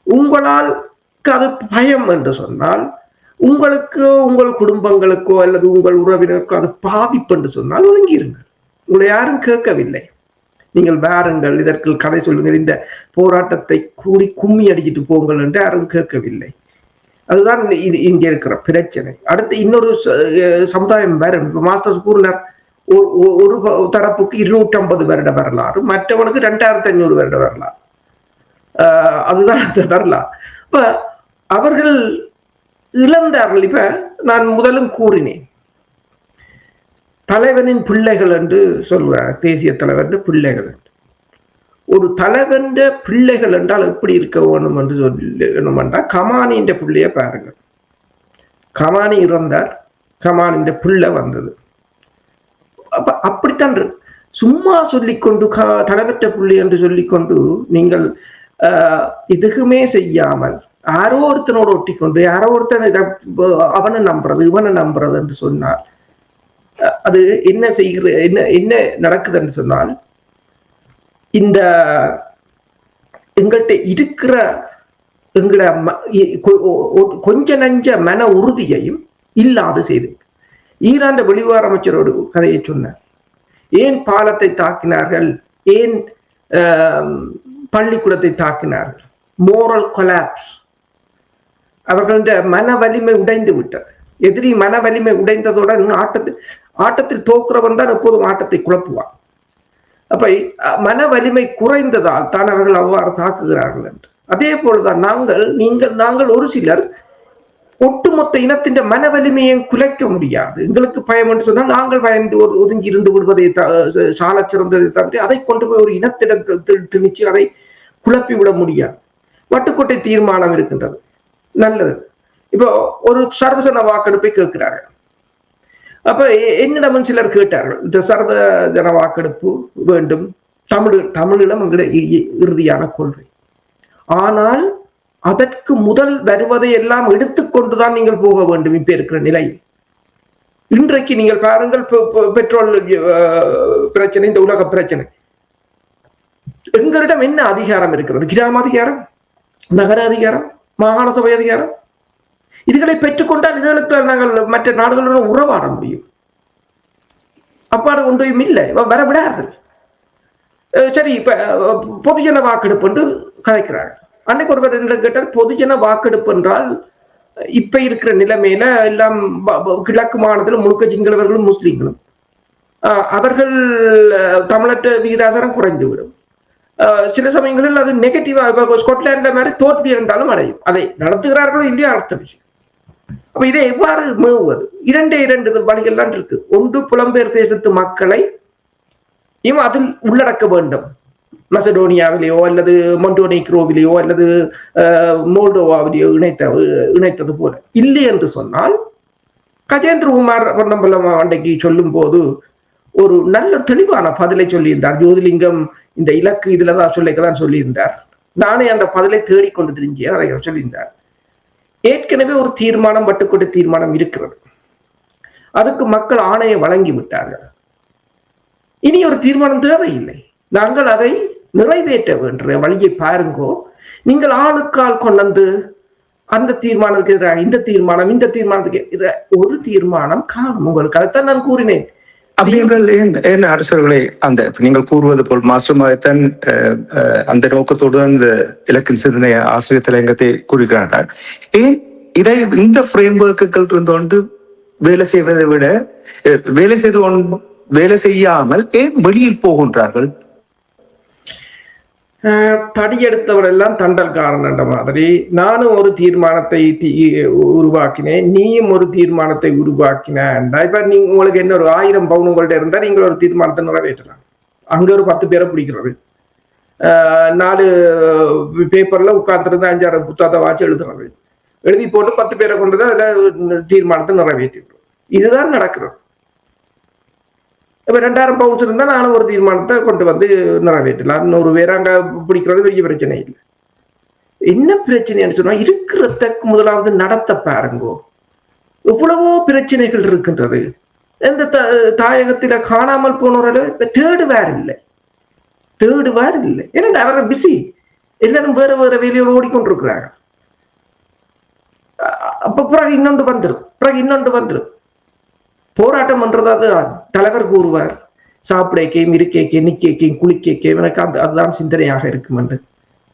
உங்களால் அது பயம் என்று சொன்னால், உங்களுக்கு உங்கள் குடும்பங்களுக்கோ அல்லது உங்கள் உறவினருக்கோ அது பாதிப்பு என்று சொன்னால் ஒதுங்கிருங்கள். உங்களை யாரும் கேட்கவில்லை, நீங்கள் வாருங்கள், இதற்கு கதை சொல்லுங்கள், இந்த போராட்டத்தை கூடி கும்மி அடிச்சிட்டு போங்கள் என்று யாரும் கேட்கவில்லை. அதுதான் இது இங்க இருக்கிற பிரச்சனை. அடுத்து இன்னொரு சமுதாயம் வேற மாஸ்டர்ஸ் கூறினார், ஒரு தரப்புக்கு 250 வருட வரலாறு, மற்றவனுக்கு 2500 வருட வரலாறு. அதுதான் அந்த வரலாறு. இப்ப அவர்கள் இழந்தார்கள். இப்ப நான் முதலும் கூறினேன், தலைவனின் பிள்ளைகள் என்று சொல்கிறார், தேசிய தலைவர் பிள்ளைகள் என்று. ஒரு தலைவன் பிள்ளைகள் என்றால் எப்படி இருக்க வேண்டும் என்று சொல்லணும்னா, கமானின் பிள்ளைய பாருங்கள். கமானி இறந்தார், கமானின் பிள்ளை வந்தது. அப்ப அப்படித்தான் சும்மா சொல்லிக்கொண்டு தலைவற்ற புள்ளி என்று சொல்லிக்கொண்டு நீங்கள் எதுக்குமே செய்யாமல் யாரோ ஒருத்தனோடு ஒட்டிக்கொண்டு யாரோ ஒருத்தன் அவனை நம்புறது இவனை நம்புறது என்று சொன்னால் அது என்ன செய்கிற என்ன நடக்குது என்று சொன்னால், இந்த எங்கள்கிட்ட இருக்கிற எங்கள கொஞ்ச நஞ்ச மன உறுதியையும் இல்லாது செய்து. ஈரான் வெளிவார அமைச்சரோடு கதையை சொன்னார். ஏன் பாலத்தை தாக்கினார்கள், ஏன் பள்ளிக்கூடத்தை தாக்கினார்கள்? Moral collapse. அவர்களுடைய மன வலிமை உடைந்து விட்டது. எதிரி மன வலிமை உடைந்ததோட ஆட்டத்தில் தோக்குறவன் தான் எப்போதும் ஆட்டத்தை குழப்புவான். அப்ப மன வலிமை குறைந்ததால் தான் அவர்கள் அவ்வாறு தாக்குகிறார்கள் என்று. அதே போலதான் நாங்கள் ஒரு சிலர் ஒட்டுமொத்த இனத்தின் மன வலிமையை குலைக்க முடியாது. எங்களுக்கு பயம் என்று சொன்னால் நாங்கள் பயந்து ஒதுங்கி இருந்து விடுவதை சால சிறந்ததை தவிர அதை கொண்டு போய் ஒரு இனத்திடத்தில் திணிச்சு அதை குழப்பி விட முடியாது. வட்டுக்கோட்டை தீர்மானம் இருக்கின்றது, நல்லது. இப்போ ஒரு சர்வஜன வாக்கெடுப்பை கேட்கிறார்கள். அப்ப என்னிடமும் சிலர் கேட்டார்கள், இந்த சர்வஜன வாக்கெடுப்பு வேண்டும், தமிழிடம் எங்களுடைய இறுதியான கொள்கை. ஆனால் அதற்கு முதல் வருவதை எல்லாம் எடுத்துக்கொண்டுதான் நீங்கள் போக வேண்டும். இப்ப இருக்கிற நிலையில் இன்றைக்கு நீங்கள் பாருங்கள், பெட்ரோல் பிரச்சனை, இந்த உலக பிரச்சனை, எங்களிடம் என்ன அதிகாரம் இருக்கிறது? கிராம அதிகாரம், நகர அதிகாரம், மாகாண சபை அதிகாரம். இதுகளை பெற்றுக்கொண்டால் இதுகளுக்கு நாங்கள் மற்ற நாடுகளுடன் உறவாட முடியும். அப்பாடு ஒன்றையும் இல்லை, வர விடார்கள். சரி, இப்ப பொதுஜன வாக்கெடுப்பு என்று கதைக்கிறார்கள். அன்னைக்கு ஒருவர் என்னிடம் கேட்டால், பொதுஜன வாக்கெடுப்பு என்றால் இப்ப இருக்கிற நிலைமையில எல்லாம் கிழக்கு மாநிலத்தில் முழுக்க சிங்களவர்களும் முஸ்லீம்களும், அவர்கள் தமிழற்ற விகிதாசாரம் குறைந்து விடும். சில சமயங்களில் அது நெகட்டிவா, ஸ்காட்லாண்ட்ல மாதிரி தோல்வி என்றாலும் அடையும். அதை நடத்துகிறார்களோ இல்லையோ அடுத்த விஷயம். அப்ப இதை எவ்வாறு மேவுவது? இரண்டு வழிகள்லாம் இருக்கு. ஒன்று, புலம்பெயர் தேசத்து மக்களை அதில் உள்ளடக்க வேண்டும். மசடோனியாவிலேயோ அல்லது மொண்டோனீக்ரோவிலேயோ அல்லது மோல்டோவாவிலேயோ இணைத்தது போல. இல்லை என்று சொன்னால், கஜேந்திரகுமார் பொன்னம்பலம் அன்றைக்கு சொல்லும் போது ஒரு நல்ல தெளிவான பதிலை சொல்லியிருந்தார். ஜோதிலிங்கம் இந்த இலக்கு இதுலதான் சொல்லிக்கதான் சொல்லியிருந்தார். நானே அந்த பதிலை தேடிக்கொண்டு தெரிஞ்சேன். அதை சொல்லியிருந்தார். ஏற்கனவே ஒரு தீர்மானம், வட்டுக்கோட்டை தீர்மானம் இருக்கிறது. அதுக்கு மக்கள் ஆணையை வழங்கி விட்டார்கள். இனி ஒரு தீர்மானம் தேவையில்லை. நாங்கள் அதை நிறைவேற்ற வேண்டிய வழியை பாருங்கோ. நீங்கள் ஆளுக்கால் கொண்டு அந்த தீர்மானத்துக்கு எதிராக இந்த தீர்மானத்துக்கு ஒரு தீர்மானம் காணும் உங்களுக்கு. அதைத்தான் நான் கூறினேன். அப்படி என்றால் ஏன் அரசர்களை அந்த நீங்கள் கூறுவது போல் மாஸ்டர் மாயத்தன் அந்த நோக்கத்தோடு அந்த இலக்கின் சிந்தனை ஆசிரியர் தலையங்கத்தை கூறுகிறார்கள். ஏன் இதை இந்த ஃப்ரேம் ஒர்க்குகள் இருந்து வேலை செய்வதை விட வேலை செய்யாமல் ஏன் வெளியில் போகின்றார்கள்? தடியெடுத்தவர் எல்லாம் தண்டல்காரன் என்ற மாதிரி நானும் ஒரு தீர்மானத்தை உருவாக்கினேன், நீயும் ஒரு தீர்மானத்தை உருவாக்கின. இப்ப நீங்க உங்களுக்கு என்ன ஒரு 1000 பவுன் உங்கள்ட்ட இருந்தா நீங்கள் ஒரு தீர்மானத்தை நிறைவேற்றலாம். அங்க ஒரு 10 பேரை பிடிக்கிறது, 4 பேப்பர்ல உட்கார்ந்துருந்து 5-6 புத்தகத்தை வாட்சி எழுதுறது, எழுதி போட்டு 10 பேரை கொண்டு அதுல தீர்மானத்தை நிறைவேற்றிடுறோம். இதுதான் நடக்கிறது. இப்ப 2000 பவுன்ஸ் இருந்தா நானும் ஒரு தீர்மானத்தை கொண்டு வந்து நிறைவேற்றலாம். 100 பேர் அங்க பிடிக்கிறது பெரிய பிரச்சனை இல்லை. என்ன பிரச்சனைன்னு சொன்னா, இருக்கிறதுக்கு முதலாவது நடத்த பாருங்கோ. எவ்வளவோ பிரச்சனைகள் இருக்கின்றது. இந்த தாயகத்தில காணாமல் போனவர்கள் இப்ப தேடுவார் இல்லை. ஏன்னா அவர் பிஸி, எல்லாரும் வேற வேற வேலையோடு ஓடிக்கொண்டிருக்கிறாங்க. அப்ப பிறகு இன்னொன்று வந்துடும். போராட்டம் பண்றது தலைவர் கூறுவார், சாப்பிடக்கையும் இருக்கையும் நிக்கையும் குளிக்கையும் எனக்கு அதுதான் சிந்தனையாக இருக்கும் என்று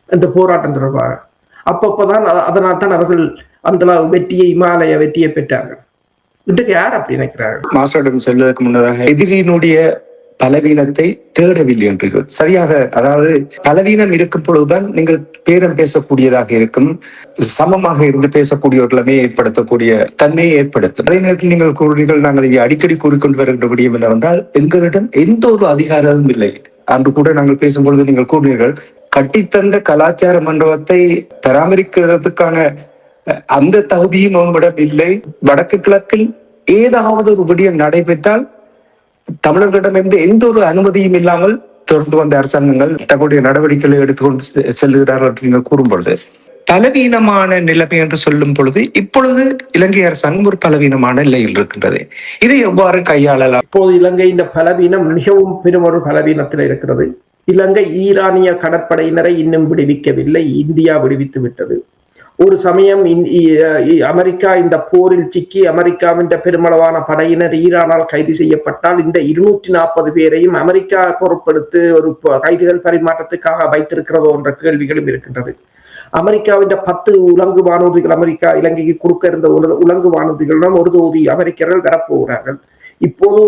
அந்த போராட்டம் தொடர்பாக. அப்பப்பதான் அதனால் தான் அவர்கள் அந்த இமாலய வெற்றியை பெற்றார்கள். இன்றைக்கு யார் அப்படி நினைக்கிறார்கள்? மாஸ்டரிடம் செல்வதற்கு முன்னதாக எதிரியினுடைய பலவீனத்தை தேடவில்லை என்றீர்கள். சரியாக, அதாவது பலவீனம் இருக்கும் பொழுதுதான் நீங்கள் பேரம் பேசக்கூடியதாக இருக்கும், சமமாக இருந்து பேசக்கூடியவர்களுமே ஏற்படுத்தக்கூடிய தன்மையை ஏற்படுத்தும். அதே நேரத்தில் நீங்கள் கூறுகிறீர்கள், நாங்கள் இங்கே அடிக்கடி கூறிக்கொண்டு வருகின்ற விடயம் என்னவென்றால், எங்களிடம் எந்த ஒரு அதிகாரமும் இல்லை. அன்று கூட நாங்கள் பேசும்பொழுது நீங்கள் கூறினீர்கள், கட்டித்தந்த கலாச்சார மண்டபத்தை பராமரிக்கிறதுக்கான அந்த தகுதியும் நம்மிடம் இல்லை. வடக்கு கிழக்கில் ஏதாவது ஒரு விடயம் நடைபெற்றால் தமிழர்களிடமிருந்து எந்த ஒரு அனுமதியும் இல்லாமல் தொடர்ந்து வந்த அரசாங்கங்கள் தங்களுடைய நடவடிக்கைகளை எடுத்துக்கொண்டு செல்கிறார்கள் என்று நீங்கள் கூறும் பொழுது, பலவீனமான நிலைமை என்று சொல்லும் பொழுது இப்பொழுது இலங்கை அரசாங்கம் ஒரு பலவீனமான நிலையில் இருக்கின்றது. இதை எவ்வாறு கையாளலாம்? இப்போது இலங்கை இந்த பலவீனம் மிகவும் பெரும் ஒரு பலவீனத்தில் இருக்கிறது. இலங்கை ஈரானிய கடற்படையினரை இன்னும் விடுவிக்கவில்லை, இந்தியா விடுவித்து விட்டது. ஒரு சமயம் அமெரிக்கா இந்த போரில் சிக்கி அமெரிக்காவின் பெருமளவான படையினர் ஈரானால் கைது செய்யப்பட்டால் இந்த 240 பேரையும் அமெரிக்கா பொறுப்பெடுத்து ஒரு கைதுகள் பரிமாற்றத்துக்காக வைத்திருக்கிறதோ என்ற கேள்விகளும் இருக்கின்றது. அமெரிக்காவின் 10 உலங்கு வானூர்திகள் அமெரிக்கா இலங்கைக்கு கொடுக்க இருந்த உலங்கு வானூர்திகளிடம் ஒரு தொகுதி அமெரிக்கர்கள் வரப்போகிறார்கள். இப்போது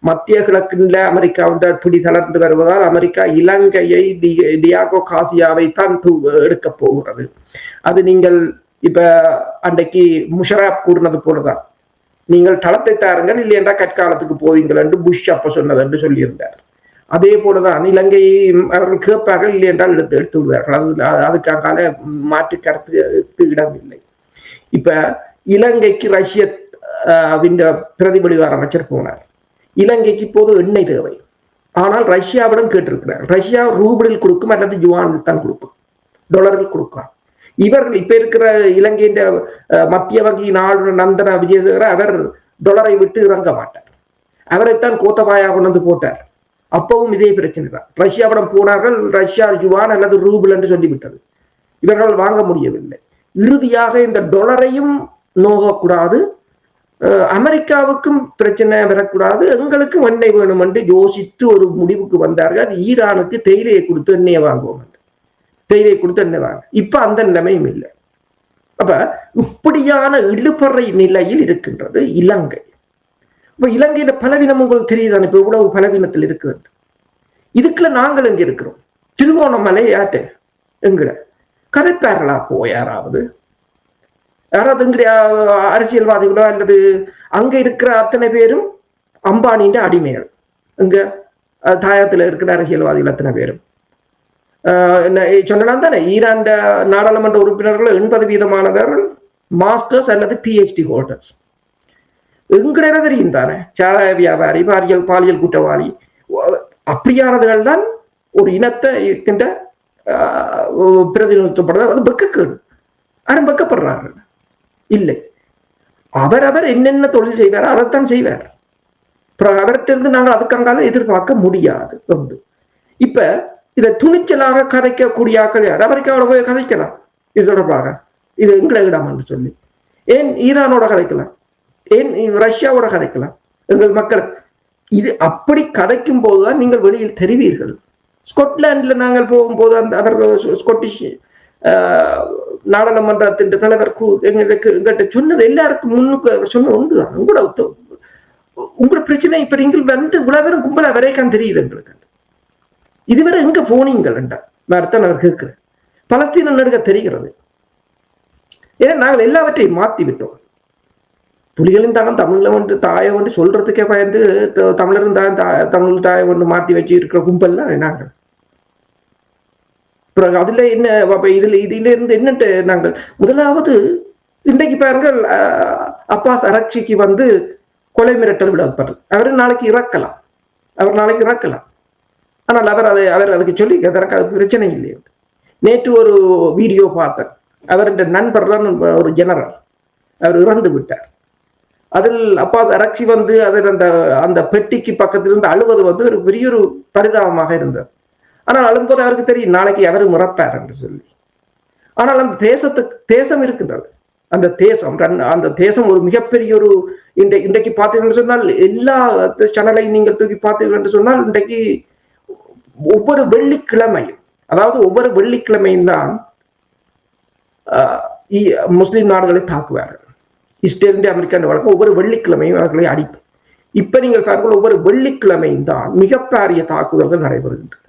மத்திய கிழக்கில் அமெரிக்காவின் பிடி தளர்ந்து வருவதால் அமெரிக்கா இலங்கையை டியாகோ காசியாவை தான் எடுக்க போகிறது. அது நீங்கள் இப்ப அன்றைக்கு முஷராப் கூறினது போலதான், நீங்கள் தளத்தை தாருங்கள், இல்லை என்றால் கற்காலத்துக்கு போவீங்கள் என்று புஷ் அப்ப சொன்னது என்று சொல்லியிருந்தார். அதே போலதான் இலங்கையை அவர்கள் கேட்பார்கள், இல்லை என்றால் எடுத்து விடுவார்கள். அதுக்காக மாற்று கருத்துக்கு இடமில்லை. இப்ப இலங்கைக்கு ரஷ்ய பிரதிபலிவார் அமைச்சர் போனார். இலங்கைக்கு இப்போது எண்ணெய் தேவை, ஆனால் ரஷ்யாவிடம் கேட்டிருக்கிறார். ரஷ்யா ரூபிளில் கொடுக்கும் அல்லது யுவானில் தான் கொடுக்கும், டாலரில் கொடுக்கும். இவர்கள் இப்ப இருக்கிற இலங்கையின் மத்திய வங்கியின் ஆளுநர் நந்தன விஜயசேகர அவர் டாலரை விட்டு இறங்க மாட்டார். அவரைத்தான் கோத்தபாயா கொண்டு வந்து போட்டார். அப்பவும் இதே பிரச்சனை தான். ரஷ்யாவிடம் போனார்கள், ரஷ்யா யுவான் அல்லது ரூபிள் என்று சொல்லிவிட்டது. இவர்கள் வாங்க முடியவில்லை. இறுதியாக இந்த டாலரையும் நோகக்கூடாது, அமெரிக்காவுக்கும் பிரச்சனை வரக்கூடாது, எங்களுக்கும் எண்ணெய் வேணும் என்று யோசித்து ஒரு முடிவுக்கு வந்தார்கள். ஈரானுக்கு தேயிலையை கொடுத்து எண்ணெயை வாங்குவோம், தேயிலையை கொடுத்து எண்ணெய் வாங்க. இப்ப அந்த நிலைமையும் இல்லை. அப்ப இப்படியான இழுபறை நிலையில் இருக்கின்றது இலங்கை. இப்ப இலங்கையில பலவீனம் உங்களுக்கு தெரியுதானே, இப்ப இவ்வளவு பலவீனத்தில் இருக்குது. இதுக்குள்ள நாங்கள் எங்க இருக்கிறோம்? திருகோணமலை யாட்டு எங்கட கதைப்பார்களா போ யாராவது எங்களுடைய அரசியல்வாதிகளோ அல்லது அங்க இருக்கிற அத்தனை பேரும் அம்பானின்ற அடிமைகள். இங்க தாயத்துல இருக்கிற அரசியல்வாதிகள் அத்தனை பேரும் சொன்னா தானே, ஈரான் நாடாளுமன்ற உறுப்பினர்கள் 80% மாஸ்டர்ஸ் அல்லது PhD ஹோல்டர்ஸ். எங்கட தெரியும் தானே, சாராய வியாபாரி, பாலியல் குற்றவாளி, அப்படியானதுகள் தான் ஒரு இனத்தை இருக்கின்ற பிரதிநிதித்துவப்படுறது. அது வெக்கக்கேடு. யாரும் வெக்கப்படுறார்கள் இல்லை. அவரவர் என்னென்ன தொழில் செய்வாரோ அதைத்தான் செய்வார். அவர்கிட்ட நாங்கள் அதுக்காக எதிர்பார்க்க முடியாது உண்டு. இப்ப இதை துணிச்சலாக கதைக்கக்கூடிய ஆக்கள் யார்? அமெரிக்காவோட போய் கதைக்கலாம் இது தொடர்பாக, இது எங்கட இடம் என்று சொல்லி. ஏன் ஈரானோட கதைக்கலாம், ஏன் ரஷ்யாவோட கதைக்கலாம்? எங்கள் மக்கள் இது அப்படி கதைக்கும் போதுதான் நீங்கள் வெளியில் தெரிவீர்கள். ஸ்கொட்லாந்துல நாங்கள் போகும்போது அந்த அவர்கள் ஸ்கொட்டிஷ் நாடாளுமன்றத்தின் தலைவர் எங்கிட்ட சொன்னது எல்லாருக்கும் முன்னுக்கு அவர் சொன்ன ஒன்றுதான், உங்களோட பிரச்சனை இப்ப நீங்கள் வந்து உலகம் கும்பலா வரைக்கும் தெரியுது எங்களுக்கு. இதுவரை எங்க போனீங்கள் என்றார் அவர் கேட்கிற பலஸ்தீன நடுக்க தெரிகிறது. ஏன்னா நாங்கள் எல்லாவற்றையும் மாத்தி விட்டோம். புலிகளின் தாகம் தமிழ்ல வந்து தாயை வந்து சொல்றதுக்கே பயந்து தமிழரும் தமிழ் தாயை வந்து மாற்றி வச்சு இருக்கிற கும்பல்லாம் நாங்கள். பிறகு அதுல என்ன இதுல இருந்து என்னட்டு நாங்கள் முதலாவது இன்றைக்கு பாருங்கள் அப்பாஸ் அரட்சிக்கு வந்து கொலை மிரட்டல் விடப்படுது. அவர் நாளைக்கு இறக்கலாம். ஆனால் அவர் அதுக்கு சொல்லி அதற்கு அது பிரச்சனை இல்லை. நேற்று ஒரு வீடியோ பார்த்தேன். அவர் இந்த நண்பர் தான் ஒரு ஜெனரல், அவர் இறந்து விட்டார். அதில் அப்பாஸ் அரட்சி வந்து அதில் அந்த பெட்டிக்கு பக்கத்தில் இருந்து அழுவது வந்து ஒரு பெரிய ஒரு பரிதாபமாக இருந்தது. ஆனால் அழும்போது அவருக்கு தெரியும் நாளைக்கு அவரும் இறப்பார் என்று சொல்லி. ஆனால் அந்த தேசம் இருக்கின்றது. அந்த தேசம் ஒரு மிகப்பெரிய ஒரு இன்றைக்கு பார்த்தீங்கன்னு சொன்னால் எல்லா சேனலையும் நீங்கள் தூக்கி பார்த்தீர்கள் என்று சொன்னால் இன்றைக்கு ஒவ்வொரு வெள்ளிக்கிழமையும் தான் முஸ்லிம் நாடுகளை தாக்குவார்கள். இஸ்ரேல் அமெரிக்கா வழக்கம் ஒவ்வொரு வெள்ளிக்கிழமையும் அவர்களை அடிப்பு. இப்ப நீங்கள் பாருங்கள் ஒவ்வொரு வெள்ளிக்கிழமையும் தான் மிகப்பெரிய தாக்குதல்கள் நடைபெறுகின்றது.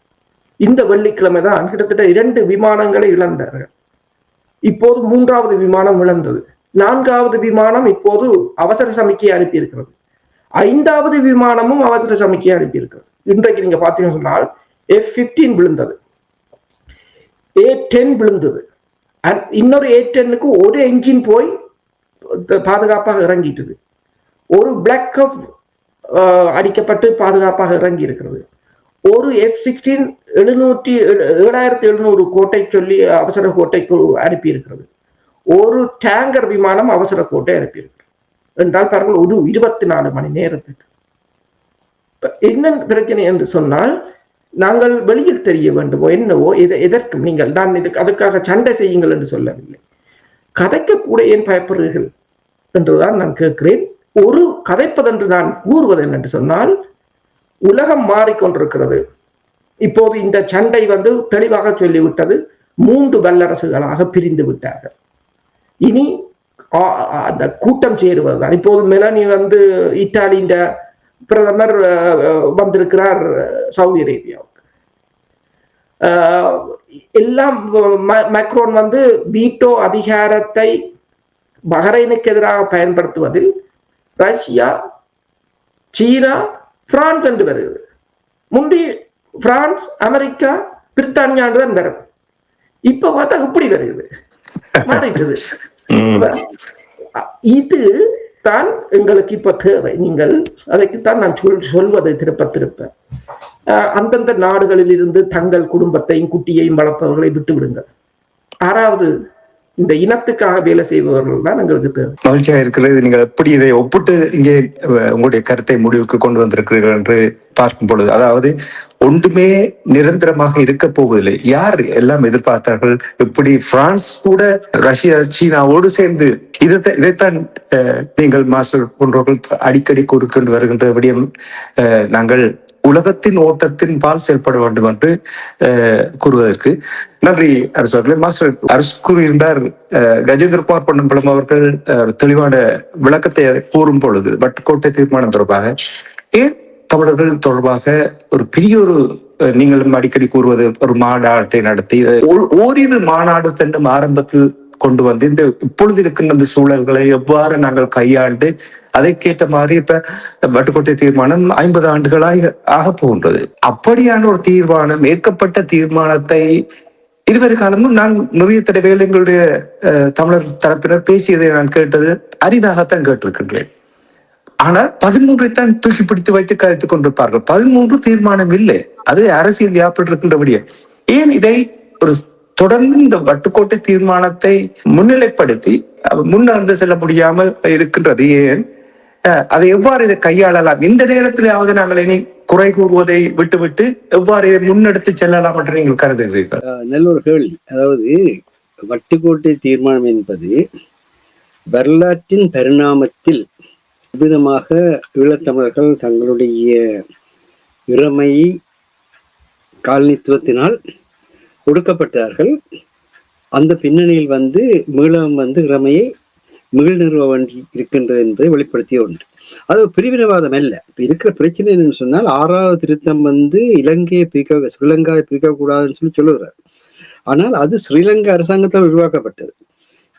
இந்த வெள்ளிக்கிழமை தான் கிட்டத்தட்ட 2 விமானங்களை இழந்தார்கள். இப்போது 3வது விமானம் இழந்தது. 4வது விமானம் இப்போது அவசர சமிக்கை அனுப்பியிருக்கிறது. 5வது விமானமும் அவசர சமிக்கை அனுப்பியிருக்கிறது. இன்றைக்கு நீங்க பாத்தீங்கன்னு சொன்னால் F-15 விழுந்தது, A-10 விழுந்தது. இன்னொரு A-10க்கு ஒரு என்ஜின் போய் பாதுகாப்பாக இறங்கிட்டது. ஒரு பிளாக் கப் அடிக்கப்பட்டு பாதுகாப்பாக இறங்கி இருக்கிறது. ஒரு F-16 7700 கோட்டை சொல்லி அவசர கோட்டைக்கு அனுப்பி இருக்கிறது. ஒரு டேங்கர் விமானம் அவசர கோட்டை அனுப்பியிருக்கிறது என்றால் பாருங்கள் ஒரு 24 மணி நேரத்துக்கு. என்ன பிரச்சனை என்று சொன்னால் நாங்கள் வெளியில் தெரிய வேண்டுமோ என்னவோ எதற்கும் நான் அதுக்காக சண்டை செய்யுங்கள் என்று சொல்லவில்லை. கதைக்க கூட ஏன் பயப்படுறீர்கள் என்றுதான் நான் கேட்கிறேன். ஒரு கதைப்பதென்று நான் கூறுவது என்னென்று சொன்னால் உலகம் மாறிக்கொண்டிருக்கிறது. இப்போது இந்த சண்டை வந்து தெளிவாக சொல்லிவிட்டது. 3 வல்லரசுகளாக பிரிந்து விட்டார்கள். இனி அந்த கூட்டம் சேருவதுதான். இப்போது மெலனி வந்து இத்தாலியின் பிரதமர் வந்திருக்கிறார் சவுதி அரேபியாவுக்கு. எல்லாம் மேக்ரோன் வந்து வீட்டோ அதிகாரத்தை பஹ்ரைனுக்கு எதிராக பயன்படுத்துவதில் ரஷ்யா, சீனா, பிரான்ஸ் என்று வருகிறது. முந்தி பிரான்ஸ், அமெரிக்கா, பிரித்தானியா தான் வரும். இப்ப பார்த்தா இப்படி வருகிறது, மாறிட்டது. இது தான் எங்களுக்கு இப்ப தேவை. நீங்கள் அதைக்குத்தான் நான் சொல்வதை திருப்ப அந்தந்த நாடுகளில் இருந்து தங்கள் குடும்பத்தையும் குட்டியையும் வளர்ப்பவர்களை விட்டு விடுங்கள். ஆறாவது இந்த இனத்துக்காக வேலை செய்பவர்கள் தான் எங்களுக்கு தேவை. மகிழ்ச்சியாக இருக்கிறது. நீங்கள் எப்படி இதை ஒப்பிட்டு இங்கே உங்களுடைய கருத்தை முடிவுக்கு கொண்டு வந்திருக்கிறீர்கள் என்று பார்க்கும் பொழுது, அதாவது ஒன்றுமே நிரந்தரமாக இருக்க போவதில்லை. யார் எல்லாம் எதிர்பார்த்தார்கள்? இப்படி பிரான்ஸ் கூட ரஷ்யா, சீனாவோடு சேர்ந்து இதைத்தான் நீங்கள் மாஸ்டர் போன்றவர்கள் அடிக்கடி கூறிக்கொண்டு வருகின்ற விடயம். நாங்கள் உலகத்தின் ஓட்டத்தின் பால் செயல்பட வேண்டும் என்று கூறுவதற்கு நன்றி அரசு அவர்களே. மாஸ்டர் அரசு கூறியிருந்தார், கஜேந்திரகுமார் பொன்னம்பலம் அவர்கள் தெளிவான விளக்கத்தை கூறும் பொழுது வட்டுக்கோட்டை தீர்மானம் தொடர்பாக ஏன் தமிழர்கள் தொடர்பாக ஒரு பெரிய ஒரு நீங்களும் அடிக்கடி கூறுவது ஒரு மாநாட்டை நடத்தி ஓரிரு மாநாடு தண்டும் ஆரம்பத்தில் கொண்டு வந்து இந்த இப்பொழுது இருக்கின்ற இந்த சூழல்களை எவ்வாறு நாங்கள் கையாண்டு அதைக்கேற்ற மாதிரி இப்ப வட்டுக்கோட்டை தீர்மானம் 50 ஆண்டுகளாக ஆக போகின்றது. அப்படியான ஒரு தீர்மானம், ஏற்கப்பட்ட தீர்மானத்தை இதுவரை காலமும் நான் நிறைய தடவைகள் எங்களுடைய தமிழர் தரப்பினர் பேசியதை நான் கேட்டது அரிதாகத்தான் கேட்டிருக்கின்றேன். ஆனால் 13 தான் தூக்கி பிடித்து வைத்து கதைத்துக் கொண்டிருப்பார்கள். 13 தீர்மானம் இல்லை, அது அரசியல் வியாபம் இருக்கின்றபடியே ஏன் இதை ஒரு தொடர்ந்து இந்த வட்டுக்கோட்டை தீர்மானத்தை முன்னிலைப்படுத்தி முன்னர்ந்து செல்ல முடியாமல் இருக்கின்றது? ஏன் அதை எவ்வாறு இதை கையாளலாம்? இந்த நேரத்திலாவது நாங்கள் இனி குறை கூறுவதை விட்டுவிட்டு எவ்வாறு முன்னெடுத்து செல்லலாம் என்று நீங்கள் கருதுகிறீர்கள்? நல்ல ஒரு கேள்வி. அதாவது வட்டுக்கோட்டை தீர்மானம் என்பது வரலாற்றின் பரிணாமத்தில் விதமாக ஈழத்தமிழர்கள் தங்களுடைய இறமையை காலனித்துவத்தினால் ஒடுக்கப்பட்டார்கள். அந்த பின்னணியில் மீளம் இறமையை மீள் நிறுவ வேண்டி இருக்கின்றது என்பதை வெளிப்படுத்திய ஒன்று. அது பிரிவினவாதம் அல்ல. இப்ப இருக்கிற பிரச்சனை என்னன்னு சொன்னால் 6வது திருத்தம் இலங்கையை பிரிக்க, ஸ்ரீலங்காவை பிரிக்க கூடாதுன்னு சொல்லுகிறார். ஆனால் அது ஸ்ரீலங்கா அரசாங்கத்தால் உருவாக்கப்பட்டது.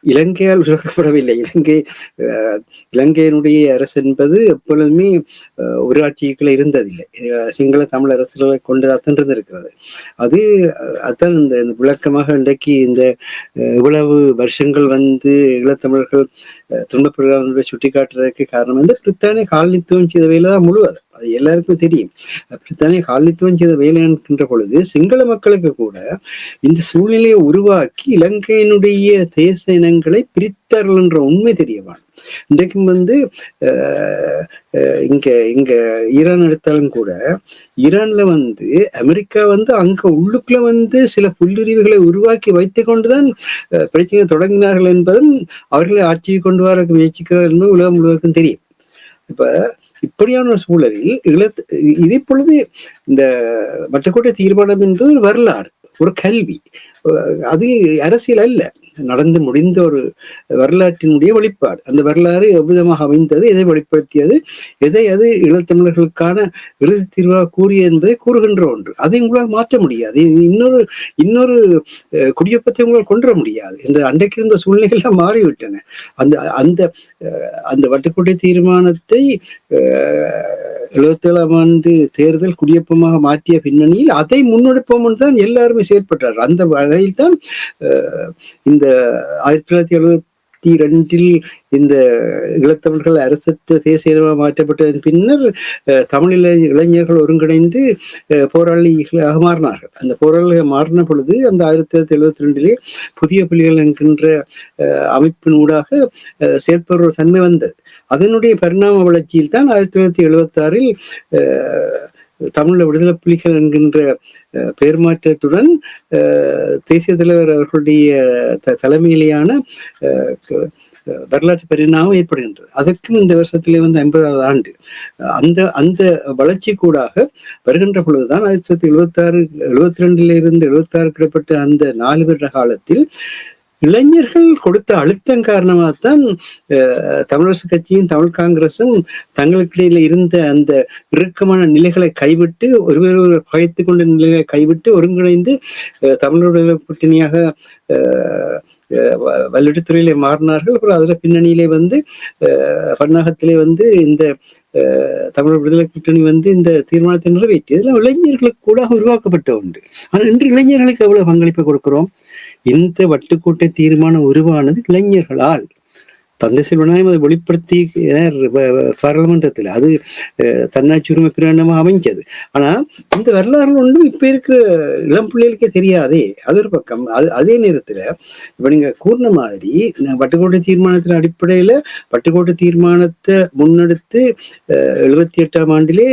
இலங்கையால் உருவாக்கப்படவில்லை. இலங்கையினுடைய அரசு என்பது எப்பொழுதுமே ஒரு ஆட்சிக்குள்ள இருந்ததில்லை. சிங்கள தமிழ் அரசுகளை கொண்டுதான் இருந்திருக்கிறது. அது அதான் இந்த விளக்கமாக இன்றைக்கு இந்த இவ்வளவு வருஷங்கள் வந்து ஈழத்தமிழர்கள் துன்பப்படுகிறார்கள் சுட்டி காட்டுறதுக்கு காரணம் வந்து பிரித்தானிய காலனித்துவம் செய்த வேலை தான் முழுவதும். அது எல்லாருக்கும் தெரியும். பிரித்தானிய காலனித்துவம் செய்த வேலை என்கின்ற பொழுது சிங்கள மக்களுக்கு கூட இந்த சூழ்நிலையை உருவாக்கி இலங்கையினுடைய தேச இனங்களை பிரித்தார்கள் என்ற உண்மை தெரியவான். இன்றைக்கும் வந்து இங்க ஈரான் எடுத்தாலும் கூட ஈரான்ல வந்து அமெரிக்கா வந்து அங்க உள்ளுக்குள்ள வந்து சில புல்லுரிவுகளை உருவாக்கி வைத்துக் கொண்டுதான் பிரச்சனை தொடங்கினார்கள் என்பதும் அவர்களை ஆட்சியை கொண்டு வர முயற்சிக்கிறார்கள் என்பது உலகம் முழுவதுக்கும் தெரியும். இப்ப இப்படியான ஒரு சூழலில் இதே பொழுது இந்த வட்டுக்கோட்டை தீர்மானம் என்பது ஒரு வரலாறு, ஒரு கல்வி, அது அரசியல் அல்ல, நடந்து முடிந்த ஒரு வரலாற்றினுடைய வெளிப்பாடு. அந்த வரலாறு எவ்விதமாக அமைந்தது, எதை வெளிப்படுத்தியது, எதை அது ஈழத்தமிழர்களுக்கான இறுதி தீர்வாக கூறிய என்பதை கூறுகின்ற ஒன்று. அதை உங்களால் மாற்ற முடியாது. இன்னொரு குடியொப்பத்தை உங்களால் கொண்டு வர முடியாது. இந்த அன்றைக்கு இருந்த சூழ்நிலைகள்லாம் மாறிவிட்டன. அந்த வட்டுக்கோட்டை தீர்மானத்தை 77ஆம் ஆண்டு தேர்தல் குடியொப்பமாக மாற்றிய பின்னணியில் அதை முன்னெடுப்போம் தான் எல்லாருமே செயற்பட்டார். அந்த வகையில் தான் இந்த 1972 இந்த ஈழத்தமிழர்கள் அரசற்ற தேசிய இனமாக மாற்றப்பட்டதன் பின்னர் தமிழ் இளைஞர்கள் ஒருங்கிணைந்து போராளிகளாக மாறினார்கள். அந்த போராளிகள் மாறின பொழுது அந்த 1972 புதிய புலிகள் என்கின்ற அமைப்பினூடாக செயற்படுற ஒரு தன்மை வந்தது. அதனுடைய பரிணாம வளர்ச்சியில் தான் 1976 தமிழ் விடுதலை புலிகள் என்கின்ற பெயர் மாற்றத்துடன் தேசிய தலைவர் அவர்களுடைய தலைமையிலான வரலாற்று பரிணாமம் ஏற்படுகின்றது. அதற்கும் இந்த வருஷத்திலே வந்து 50வது ஆண்டு. அந்த வளர்ச்சி கூடாக வருகின்ற பொழுதுதான் 1972 இருந்து 76 கிடைப்பட்ட அந்த 4 வருட காலத்தில் இளைஞர்கள் கொடுத்த அழுத்தம் காரணமாகத்தான் தமிழரசு கட்சியும் தமிழ் காங்கிரசும் தங்களுக்கிடையில இருந்த அந்த இறுக்கமான நிலைகளை கைவிட்டு ஒருவர் பகைத்து கொண்ட நிலைகளை கைவிட்டு ஒருங்கிணைந்து தமிழருடைய கூட்டணியாக வல்லுட்டுத்துறையிலே மாறினார்கள். அப்புறம் அதுல பின்னணியிலே வந்து பன்னாகத்திலே வந்து இந்த தமிழர் விடுதலை கூட்டணி வந்து இந்த தீர்மானத்தை நிறைவேற்றி இதெல்லாம் இளைஞர்களுக்கு கூட உருவாக்கப்பட்ட ஒன்று. ஆனால் இன்று இளைஞர்களுக்கு எவ்வளவு பங்களிப்பை கொடுக்கிறோம்? இந்த வட்டுக்கோட்டை தீர்மானம் உருவானது இளைஞர்களால். தந்தை செல்வனாயும் அதை வெளிப்படுத்தி பாராளுமன்றத்தில் அது தன்னாட்சி உரிமை பிரகடனமாக அமைஞ்சது. ஆனா இந்த வரலாறு ஒன்றும் இப்ப இருக்கிற இளம் பிள்ளைகளுக்கே தெரியாதே. அது ஒரு பக்கம். அதே நேரத்துல இப்ப நீங்க கூறின மாதிரி வட்டுக்கோட்டை தீர்மானத்தின் அடிப்படையில வட்டுக்கோட்டை தீர்மானத்தை முன்னெடுத்து 78ஆம் ஆண்டிலே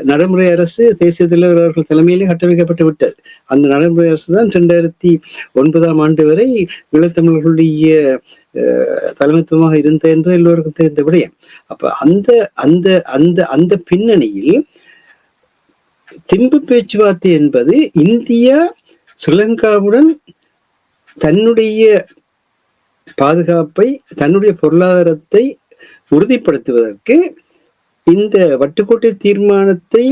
நடைமுறை அரசு தேசிய தலைவர் அவர்கள் தலைமையிலே கட்டமைக்கப்பட்டு விட்டது. அந்த நடைமுறை அரசு தான் 2009ஆம் ஆண்டு வரை ஈழத்தமிழர்களுடைய தலைமைத்துவமாக இருந்த என்று எல்லோருக்கும் தெரிந்த விடயம். அப்ப அந்த பின்னணியில் திம்பு பேச்சுவார்த்தை என்பது இந்தியா ஸ்ரீலங்காவுடன் தன்னுடைய பாதுகாப்பை தன்னுடைய பொருளாதாரத்தை உறுதிப்படுத்துவதற்கு இந்த வட்டுக்கோட்டை தீர்மானத்தை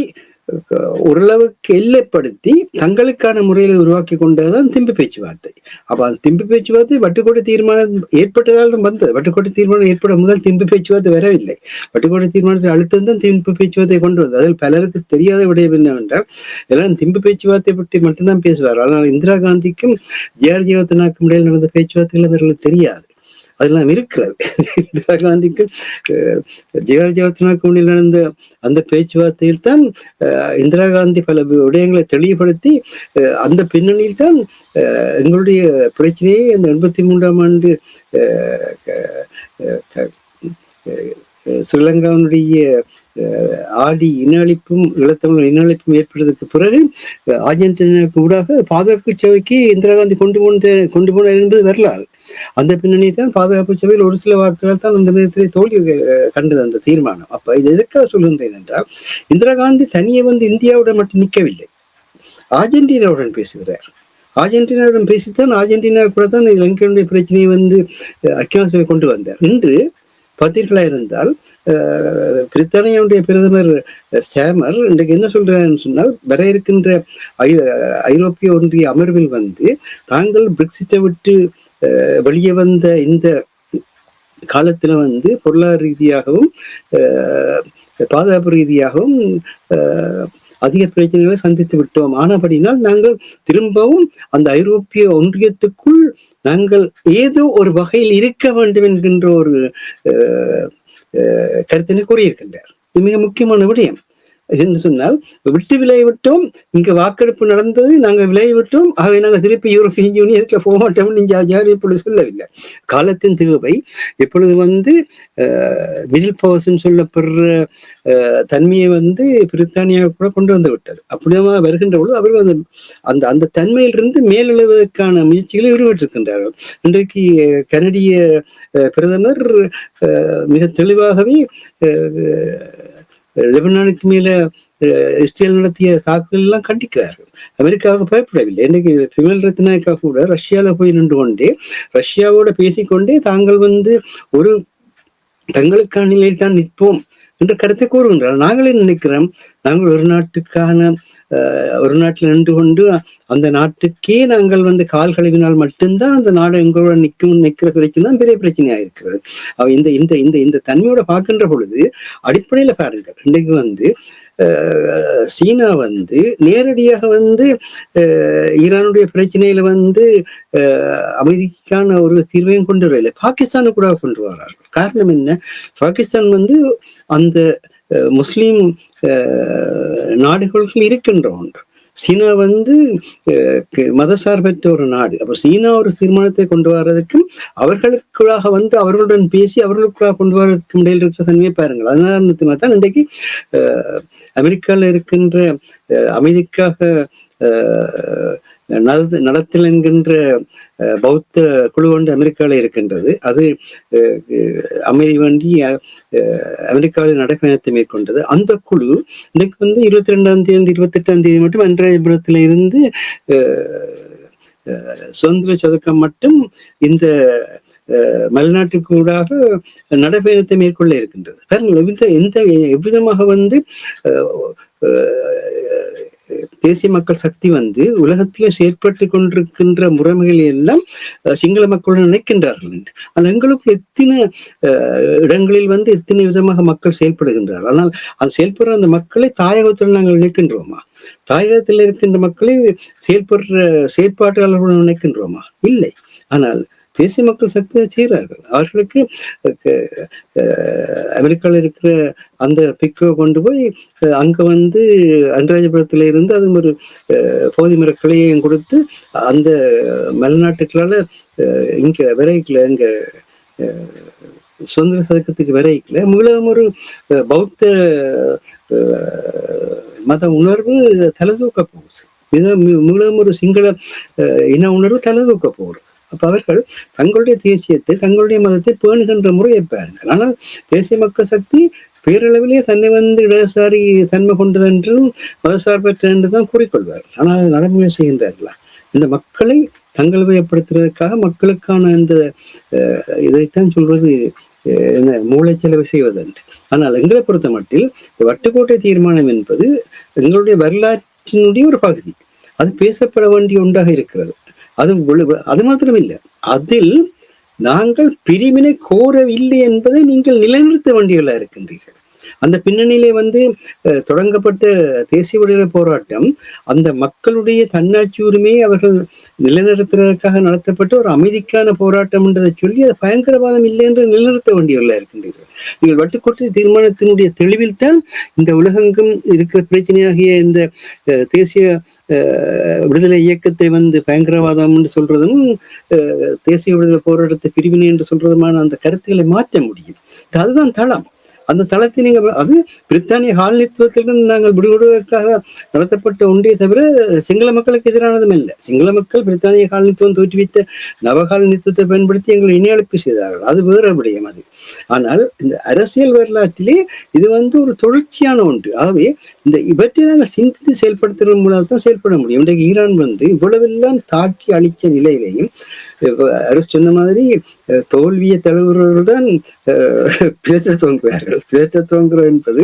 ஓரளவுக்கு எல்லைப்படுத்தி தங்களுக்கான முறையில உருவாக்கி கொண்டதுதான் திம்பு பேச்சுவார்த்தை. அப்ப அந்த திம்பு பேச்சுவார்த்தை வட்டுக்கோட்டை தீர்மானம் ஏற்பட்டதால் தான் வந்தது. வட்டுக்கோட்டை தீர்மானம் ஏற்பட முதல் திம்பு பேச்சுவார்த்தை வரவில்லை. வட்டுக்கோட்டை தீர்மானத்தை அழுத்தம் தான் திம்பு பேச்சுவார்த்தை கொண்டு வந்தது. அதில் பலருக்கு தெரியாத விடயம் என்னவென்றால் எல்லாம் திம்பு பேச்சுவார்த்தை பற்றி மட்டும்தான் பேசுவார். ஆனால் இந்திரா காந்திக்கும் ஜே.ஆர். ஜெயவர்தனாக்கும் இடையில் நடந்த பேச்சுவார்த்தைகள் அவர்களுக்கு தெரியாது. அதெல்லாம் இருக்கிறது. இந்திரா காந்திக்கும் ஜே.ஆர். ஜெயவர்தனாக்கும் இடையில் நடந்த அந்த பேச்சுவார்த்தையில் தான் இந்திரா காந்தி பல விடயங்களை தெளிவுபடுத்தி அந்த பின்னணியில் தான் எங்களுடைய பிரச்சனையை அந்த 83ஆம் ஆண்டு ஸ்ரீலங்காவுடைய ஆடி இனஅழிப்பும் ஈழத்தமிழ் இனஅழிப்பும் ஏற்பட்டதற்கு பிறகு அர்ஜென்டினாவுக்கு ஊடாக பாதுகாப்பு சபைக்கு இந்திரா காந்தி கொண்டு போனார் என்பது வரலாறு. அந்த பின்னணியை தான் பாதுகாப்பு சபையில் ஒரு சில வாக்குகள் தான் அந்த நேரத்திலே தோல்வி கண்டது அந்த தீர்மானம். அப்ப இது எதற்காக சொல்கின்றேன் என்றால் இந்திரா காந்தி தனியே வந்து இந்தியாவுடன் மட்டும் நிற்கவில்லை, அர்ஜென்டினாவுடன் பேசுகிறார். அர்ஜென்டினாவுடன் பேசித்தான் அர்ஜென்டினா கூட தான் இலங்கையுடைய பிரச்சனையை வந்து ஐக்கிய சபை கொண்டு வந்தார். இன்று பார்த்தீர்களா இருந்தால் பிரித்தானியாவுடைய பிரதமர் சேமர் இன்றைக்கு என்ன சொல்றாருன்னு சொன்னால் வர இருக்கின்ற ஐரோப்பிய ஒன்றிய அமர்வில் வந்து தாங்கள் பிரெக்சிட்டை விட்டு வெளியே வந்த இந்த காலத்துல வந்து பொருளாதார ரீதியாகவும் பாதுகாப்பு ரீதியாகவும் அதிக பிரச்சனைகளை சந்தித்து விட்டோம். ஆனபடினால் நாங்கள் திரும்பவும் அந்த ஐரோப்பிய ஒன்றியத்துக்குள் நாங்கள் ஏதோ ஒரு வகையில் இருக்க வேண்டும் என்கின்ற ஒரு கருத்தினை கூறியிருக்கின்றார். இது மிக முக்கியமான விடயம். என்று சொன்னால் விட்டு விலகி விட்டோம், இங்க வாக்கெடுப்பு நடந்தது, நாங்க விலகி விட்டோம், ஆகவே நாங்கள் திருப்பி யூரோப்பியன் யூனியனுக்கு போக மாட்டோம்னு ஜாரி இப்பொழுது சொல்லவில்லை. காலத்தின் தேவை எப்பொழுது வந்து மிடில் பவர்ஸ் சொல்லப்படுற தன்மையை வந்து பிரித்தானியா கூட கொண்டு வந்து விட்டது. அப்படியே வருகின்ற பொழுது அவர்கள் அந்த அந்த தன்மையிலிருந்து மேலெழுவதற்கான முயற்சிகளை ஈடுபட்டிருக்கின்றார்கள். இன்றைக்கு கனடிய பிரதமர் மிக தெளிவாகவே லெபனானுக்கு மேல இஸ்ரேல் நடத்திய தாக்குதல் எல்லாம் கண்டிக்கிறார்கள். அமெரிக்காவுக்கு பயப்படவில்லை. இன்னைக்கு பிமல் ரத்னாக்கா கூட ரஷ்யால போய் நின்று கொண்டே ரஷ்யாவோட பேசிக்கொண்டே தாங்கள் வந்து ஒரு தங்களுக்கான நிலையில் தான் நிற்போம் என்ற கருத்தை கூறுகின்றார். நாங்களே நினைக்கிறோம், நாங்கள் ஒரு நாட்டில் நின்று கொண்டு அந்த நாட்டுக்கே நாங்கள் வந்து கால் கழுவினால் மட்டும்தான் அந்த நாடு எங்களோட நிற்கிற பிரச்சனை தான் பெரிய பிரச்சனையாக இருக்கிறது. இந்த இந்த இந்த இந்த தன்மையோட பார்க்கின்ற பொழுது அடிப்படையில பாருங்கள், இன்றைக்கு வந்து சீனா வந்து நேரடியாக வந்து ஈரானுடைய பிரச்சனையில வந்து அமைதிக்கான ஒரு தீர்வையும் கொண்டு வரவில்லை, பாகிஸ்தானு கூட கொண்டு வர்றார்கள். காரணம் என்ன? பாகிஸ்தான் வந்து அந்த முஸ்லீம் நாடுகளுக்கு இருக்கின்ற ஒன்று. சீனா வந்து மதசார்பற்ற ஒரு நாடு. அப்ப சீனா ஒரு தீர்மானத்தை கொண்டு வர்றதுக்கும் அவர்களுக்குள்ளாக வந்து அவர்களுடன் பேசி அவர்களுக்குள்ளாக கொண்டு வர்றதுக்கும் இடையில் இருக்கிற தன்மையை பாருங்கள். அதனால தான் இன்றைக்கு அமெரிக்காவில் இருக்கின்ற அமைதிக்காக நடத்தல் என்கின்ற பௌத்த குழு ஒன்று அமெரிக்காவில் இருக்கின்றது. அது அமைதி வேண்டி அமெரிக்காவில் நடைபயணத்தை மேற்கொண்டது. அந்த குழு இன்னைக்கு வந்து 22ஆம் தேதி 28ஆம் தேதி மட்டும் அன்றாயபுரத்துல இருந்து சுதந்திர சதுக்கம் மட்டும் இந்த மலைநாட்டுக்கு ஊடாக நடைபயணத்தை மேற்கொள்ள இருக்கின்றது. எவ்விதமாக வந்து தேசிய மக்கள் சக்தி வந்து உலகத்திலே செயற்பட்டு கொண்டிருக்கின்ற முறைமைகளை எல்லாம் சிங்கள மக்களுடன் நினைக்கின்றார்கள் என்று. ஆனால் எங்களுக்குள் எத்தனை இடங்களில் வந்து எத்தனை விதமாக மக்கள் செயல்படுகின்றார்கள். ஆனால் அது செயல்படுற அந்த மக்களை தாயகத்தில் நாங்கள் நினைக்கின்றோமா? தாயகத்தில் இருக்கின்ற மக்களை செயல்படுற செயற்பாட்டாளர்களுடன் நினைக்கின்றோமா? இல்லை. ஆனால் தேசிய மக்கள் சக்தியை செய்கிறார்கள். அவர்களுக்கு அமெரிக்காவில் இருக்கிற அந்த பிக்கோ கொண்டு போய் அங்க வந்து அன்றாஜபுரத்துல இருந்து அது ஒரு போதி மர கிளையையும் கொடுத்து அந்த மலைநாட்டுக்களால இங்க விரைக்கல, இங்க சுதந்திர சதக்கத்துக்கு விரைக்கல மிகவும் ஒரு பௌத்த மத உணர்வு தலைதூக்க போகுது. மிகவும் ஒரு சிங்கள இன உணர்வு தலைதூக்க போகிறது. அப்ப அவர்கள் தங்களுடைய தேசியத்தை தங்களுடைய மதத்தை பேணுகின்ற முறையை பாருங்கள். ஆனால் தேசிய மக்கள் சக்தி பேரளவிலே தன்னை வந்து இடதுசாரி தன்மை கொண்டது என்றும் மதசார்பற்ற என்றுதான் கூறிக்கொள்வார்கள். ஆனால் அதை நடைமுறை செய்கின்றார்களா? இந்த மக்களை தங்கள் வயப்படுத்துறதுக்காக மக்களுக்கான இந்த இதைத்தான் சொல்வது மூளைச்செலவு செய்வதென்று. ஆனால் எங்களை பொறுத்த மட்டில் வட்டுக்கோட்டை தீர்மானம் என்பது எங்களுடைய வரலாற்றினுடைய ஒரு பகுதி. அது பேசப்பட வேண்டிய ஒன்றாக இருக்கிறது. அது மாத்திரம் இல்லை, அதில் நாங்கள் பிரிவினை கோரவில்லை என்பதை நீங்கள் நிலைநிறுத்த வேண்டியவர்களா இருக்கின்றீர்கள். அந்த பின்னணியிலே வந்து தொடங்கப்பட்ட தேசிய விடுதலை போராட்டம் அந்த மக்களுடைய தன்னாட்சி உரிமையை அவர்கள் நிலைநிறுத்துவதற்காக நடத்தப்பட்ட ஒரு அமைதிக்கான போராட்டம் என்றதை சொல்லி அது பயங்கரவாதம் இல்லை என்று நிலைநிறுத்த வேண்டியவர்களா இருக்கின்றீர்கள். நீங்கள் வட்டுக்கோட்டை தீர்மானத்தினுடைய தெளிவில் தான் இந்த உலகெங்கும் இருக்கிற பிரச்சனையாகிய இந்த தேசிய விடுதலை இயக்கத்தை வந்து பயங்கரவாதம் என்று சொல்றதும் தேசிய விடுதலை போராட்டத்தை பிரிவினை என்று சொல்றதுமான அந்த கருத்துக்களை மாற்ற முடியும். அதுதான் தளம். அந்த தளத்தை நீங்கள் அது பிரித்தானிய காலனித்துவத்திலிருந்து நாங்கள் விடுபடுவதற்காக நடத்தப்பட்ட ஒன்றிய தவிர சிங்கள மக்களுக்கு எதிரானதும் இல்லை. சிங்கள மக்கள் பிரித்தானிய காலனித்துவம் தோற்றுவித்த நவகாலனித்துவத்தை பயன்படுத்தி எங்களை இணையழைப்பு செய்தார்கள். அது வேற விடயம் அது. ஆனால் இந்த அரசியல் வரலாற்றிலே இது வந்து ஒரு தொடர்ச்சியான ஒன்று. ஆகவே இந்த இவற்றை நாங்கள் சிந்தித்து செயல்படுத்துகிற மூலம் தான் செயல்பட முடியும். இன்றைக்கு ஈரான் வந்து இவ்வளவெல்லாம் தாக்கி அழிக்க நிலையிலையும் அரசு சொன்ன மாதிரி தோல்வியை தழுவுறவர்கள் தான் பேச துவங்குவார்கள். பேச துவங்குறோம் என்பது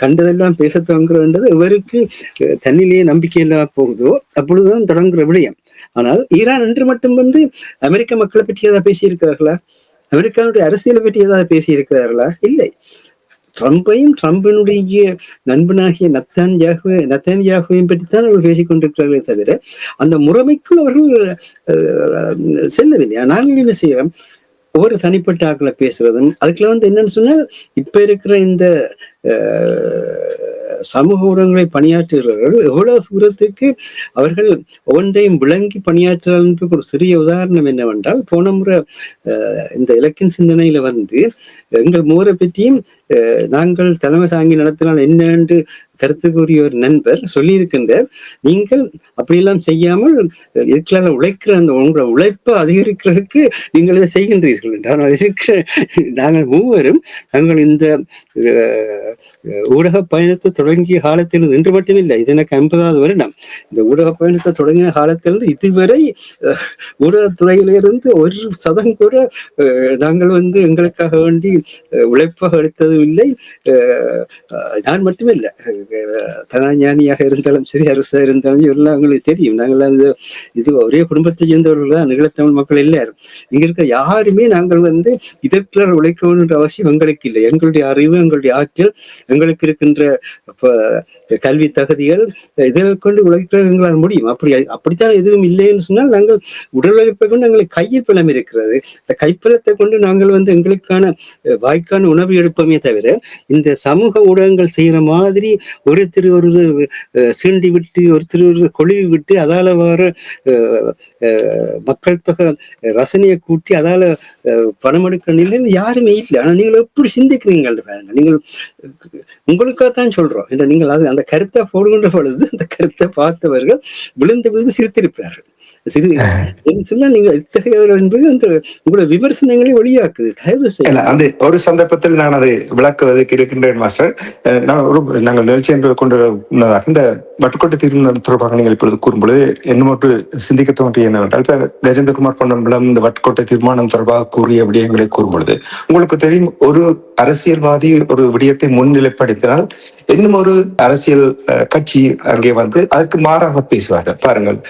கண்டதெல்லாம் பேச துவங்குறோம் என்பது இவருக்கு தன்னிலேயே நம்பிக்கை இல்லாம போகுதோ அப்பொழுதுதான் தொடங்குற விடயம். ஆனால் ஈரான் என்று மட்டும் அமெரிக்க மக்களை பற்றி ஏதாவது பேசியிருக்கிறார்களா? அமெரிக்காவுடைய அரசியலை பற்றி ஏதாவது பேசியிருக்கிறார்களா? இல்லை. ட்ரம்பையும் ட்ரம்பினுடைய நண்பனாகிய நத்தான்யாகுவையும் பற்றித்தான் அவர்கள் பேசிக் கொண்டிருக்கிறார்களே தவிர அந்த முறைமைக்குள் அவர்கள் செல்லவில்லை. நாங்கள் என்ன செய்யறோம், ஒவ்வொரு தனிப்பட்ட ஆக்களை பேசுறதும் அதுக்குள்ள என்னன்னு சொன்னால் இப்ப இருக்கிற இந்த சமூக ஊடகங்களை பணியாற்றுகிறவர்கள் எவ்வளவு தூரத்துக்கு அவர்கள் ஒவ்வொன்றையும் விளங்கி பணியாற்றுறார்கள். ஒரு சிறிய உதாரணம் என்னவென்றால், போன முறை இந்த இலக்கின் சிந்தனையில எங்கள் மூவரை பற்றியும் நாங்கள் தலைமை தாங்கி நடத்தினால் என்ன என்று கருத்து கூறிய ஒரு நண்பர் சொல்லியிருக்கின்றார், நீங்கள் அப்படியெல்லாம் செய்யாமல் இதுக்கெல்லாம் உழைக்கிற அந்த உங்களோட உழைப்பை அதிகரிக்கிறதுக்கு நீங்கள் இதை செய்கின்றீர்கள் என்றால் நாங்கள் மூவரும் நாங்கள் இந்த ஊடக பயணத்தை தொடங்கிய காலத்திலிருந்து இன்று மட்டுமில்லை, இது எனக்கு 50வது வருடம். இந்த ஊடக பயணத்தை தொடங்கிய காலத்திலிருந்து இதுவரை ஊடகத்துறையிலிருந்து ஒரு சதம் கூட நாங்கள் எங்களுக்காக வேண்டி உழைப்பாக எடுத்ததும் இல்லை. நான் மட்டுமில்லை, தனாஞானியாக இருந்தாலும் சரி, அரசா இருந்தாலும் எல்லாம் உங்களுக்கு தெரியும். நாங்கள் இது ஒரே குடும்பத்தை சேர்ந்தவர்கள் தான் ஈழத்தமிழ் மக்கள் எல்லாரும். இங்க இருக்க யாருமே நாங்கள் இதற்காக உழைக்க வேண்டிய அவசியம் எங்களுக்கு இல்லை. எங்களுடைய அறிவு, எங்களுடைய ஆற்றல், எங்களுக்கு இருக்கின்ற கல்வி தகுதிகள் இதை கொண்டு உழைக்க எங்களால் முடியும். அப்படித்தான் எதுவும் இல்லைன்னு சொன்னால் நாங்கள் உடல் உழைப்பை கொண்டு எங்களுக்கு கைப்பலம் இருக்கிறது. இந்த கைப்பலத்தை கொண்டு நாங்கள் எங்களுக்கான வாய்க்கான உணவு எடுப்போமே தவிர இந்த சமூக ஊடகங்கள் செய்யற மாதிரி ஒருத்தர் சீண்டி விட்டு ஒருத்தர் கொழுவி விட்டு அதால வர மக்கள் தொகை ரசனையை கூட்டி அதால பணம் எடுக்க நிலைன்னு யாருமே இல்லை. ஆனா நீங்கள் எப்படி சிந்திக்கிறீங்க பாருங்க. நீங்கள் உங்களுக்காகத்தான் சொல்றோம். நீங்கள் அந்த கருத்தை போடுகின்ற பொழுது அந்த கருத்தை பார்த்தவர்கள் விழுந்து சிரித்திருப்பார்கள். நீங்கள் இத்தகையவர் என்பது அந்த உங்களோட விமர்சனங்களை வெளியாக்குது. தயவு செய்ய அந்த ஒரு சந்தர்ப்பத்தில் நான் அதை விளக்குவதற்கு இருக்கின்றேன் மாஸ்டர். நாங்கள் நிகழ்ச்சி என்று கொண்டு இந்த வட்டுக்கோட்டை தீர்வு தொடர்பாக நீங்கள் இப்பொழுது கூறும்பொழுது என்னமொன்று சிந்திக்க தோன்றிய என்னவென்றால், இப்ப கஜேந்திரகுமார் பொன்னம்பலம் இந்த வட்டுக்கோட்டை தீர்மானம் தொடர்பாக கூறிய விடயங்களை கூறும்பொழுது உங்களுக்கு தெரியும், ஒரு அரசியல்வாதி ஒரு விடயத்தை முன்னிலைப்படுத்தினால் இன்னும் ஒரு அரசியல் கட்சி அங்கே அதற்கு மாறாக பேசுவார்கள். பாருங்கள்,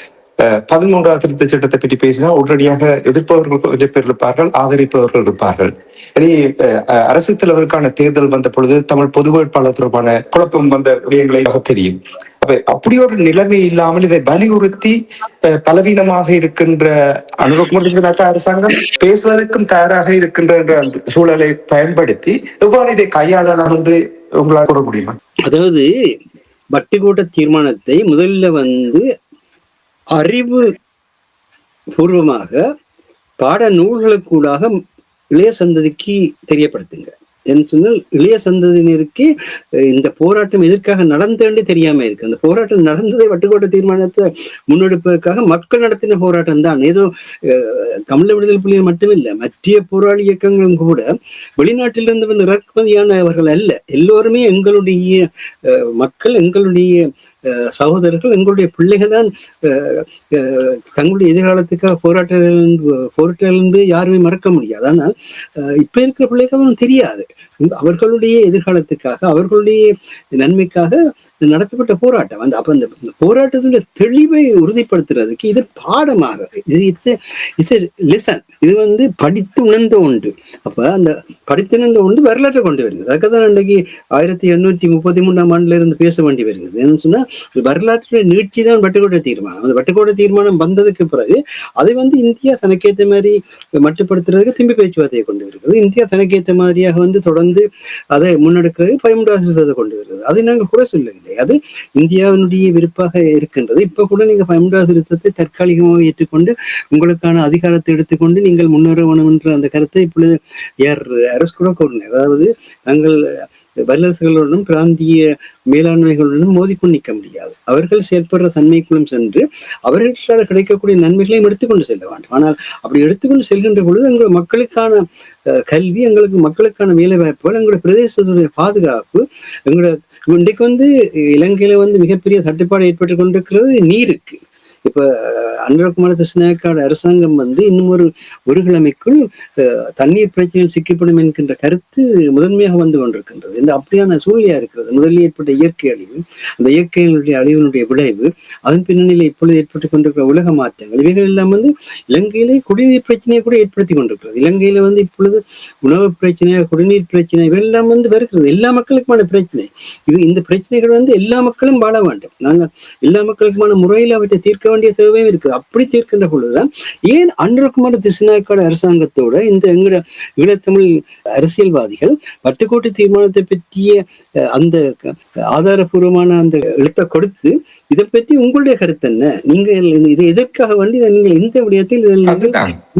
13வது திருத்த சட்டத்தை பற்றி பேசினா உடனடியாக எதிர்ப்பவர்கள் கொஞ்சம் பேர் இருப்பார்கள், ஆதரிப்பவர்கள் இருப்பார்கள். இனி அரசு தலைவருக்கான தேர்தல் வந்த பொழுது தமிழ் பொது வேட்பாளர் தொடர்பான குழப்பம் வந்த விடயங்களை தெரியும். அப்படி ஒரு நிலைமை இல்லாமல் இதை வலியுறுத்தி பலவீனமாக இருக்கின்ற அனுரகுமார் அரசாங்கம் பேசுவதற்கும் தயாராக இருக்கின்ற அந்த சூழலை பயன்படுத்தி எவ்வாறு இதை கையாளலாம் என்று உங்களால் கூற முடியுமா? அதாவது வட்டுக்கோட்டை தீர்மானத்தை முதல்ல அறிவு பூர்வமாக பாட நூல்களுக்கூடாக இளைய சந்ததிக்கு தெரியப்படுத்துங்க. என்று சொன்னால் இளைய சந்ததியினருக்கு இந்த போராட்டம் எதற்காக நடந்தேன்னு தெரியாம இருக்கு. அந்த போராட்டம் நடந்ததை வட்டுக்கோட்டை தீர்மானத்தை முன்னெடுப்பதற்காக மக்கள் நடத்தின போராட்டம் தான். ஏதோ தமிழ் விடுதலை புலிகள் மட்டுமில்லை, மற்ற போராளி இயக்கங்களும் கூட வெளிநாட்டிலிருந்து இறக்குமதியானவர்கள் அல்ல. எல்லோருமே எங்களுடைய மக்கள், எங்களுடைய சகோதரர்கள், எங்களுடைய பிள்ளைகள் தான் தங்களுடைய எதிர்காலத்துக்காக போராட்டம் யாருமே மறக்க முடியாது. ஆனால் இப்ப இருக்கிற பிள்ளைகளும் தெரியாது. அவர்களுடைய எதிர்காலத்துக்காக, அவர்களுடைய நன்மைக்காக நடத்தப்பட்ட போராட்டம். அப்ப அந்த போராட்டத்துடைய தெளிவை உறுதிப்படுத்துறதுக்கு இது பாடமாக, இது படித்து உணர்ந்த ஒன்று. அப்ப அந்த படித்து உணர்ந்த ஒன்று வரலாற்றை கொண்டு வருகிறது. அதுக்காக அன்றைக்கு 1833ஆம் ஆண்டுல இருந்து பேச வேண்டி வருகிறது. என்னன்னு சொன்னா வரலாற்றுடைய நீட்சி தான் வட்டுக்கோட்டை தீர்மானம். அந்த வட்டுக்கோட்டை தீர்மானம் வந்ததுக்கு பிறகு அதை இந்தியா தனக்கேற்ற மாதிரி மட்டுப்படுத்துறதுக்கு திம்பி பேச்சுவார்த்தையை கொண்டு வருகிறது. இந்தியா தனக்கேற்ற மாதிரியாக தொடர்ந்து அதை முன்னெடுக்கிறது, 13வது திருத்தத்தை கொண்டு வருகிறது. அதை நாங்கள் கூட சொல்லவில்லை. அது இந்தியாவினுடைய விருப்பாக இருக்கின்றது. இப்ப கூட நீங்க 13வது திருத்தத்தை தற்காலிகமாக ஏற்றுக்கொண்டு உங்களுக்கான அதிகாரத்தை எடுத்துக்கொண்டு நீங்கள் முன்னேற வேணும் என்ற அந்த கருத்தை இப்பொழுது அரசு கூட கூறினார். அதாவது நாங்கள் வல்லரசுகளுடனும் பிராந்திய மேலாண்மைகளுடனும் மோதிக்கொண்டு நிற்க முடியாது. அவர்கள் செயல்படுற தன்மைக்குள்ளும் சென்று அவர்களால் கிடைக்கக்கூடிய நன்மைகளையும் எடுத்துக்கொண்டு செல்ல வேண்டும். ஆனால் அப்படி எடுத்துக்கொண்டு செல்கின்ற பொழுது எங்கள் மக்களுக்கான கல்வி, எங்களுக்கு மக்களுக்கான வேலை வாய்ப்புகள், எங்களுடைய பிரதேசத்துடைய பாதுகாப்பு, எங்களோட இன்றைக்கு இலங்கையில மிகப்பெரிய தட்டுப்பாடு ஏற்பட்டு கொண்டிருக்கிறது நீருக்கு. இப்ப அனுரகுமார திசுநாயக்காவோட அரசாங்கம் இன்னும் ஒரு கிழமைக்குள் தண்ணீர் பிரச்சனையில் சிக்கப்படும் என்கின்ற கருத்து முதன்மையாக வந்து கொண்டிருக்கின்றது. இந்த அப்படியான சூழ்நிலையா இருக்கிறது. முதலில் ஏற்பட்ட இயற்கை அழிவு, அந்த இயற்கையினுடைய அழிவினுடைய விளைவு, அதன் பின்னணியில் இப்பொழுது ஏற்பட்டுக் கொண்டிருக்கிற உலக மாற்றங்கள், இவைகள் எல்லாம் இலங்கையிலே குடிநீர் பிரச்சனையை கூட ஏற்படுத்தி கொண்டிருக்கிறது. இலங்கையில இப்பொழுது உணவு பிரச்சனை, குடிநீர் பிரச்சனை இவையெல்லாம் வருகிறது. எல்லா மக்களுக்குமான பிரச்சனை இது. இந்த பிரச்சனைகள் எல்லா மக்களும் வாழ வேண்டும். நாங்கள் எல்லா மக்களுக்குமான முறையில் அவற்றை தீர்க்க வேண்டிய தேவையும் இருக்குது. அப்படி தீர்க்கின்ற பொழுதுதான் ஏன் அனுரகுமார திசுநாயக்காவோட அரசாங்கத்தோட இந்த எங்கட ஈழத்தமிழ் அரசியல்வாதிகள் வட்டுக்கோட்டை தீர்மானத்தை பற்றிய அந்த ஆதாரபூர்வமான அந்த எழுத்தை கொடுத்து இதை பற்றி உங்களுடைய கருத்து என்ன, நீங்கள் இதை எதற்காக வேண்டி நீங்கள் இந்த விடயத்தில்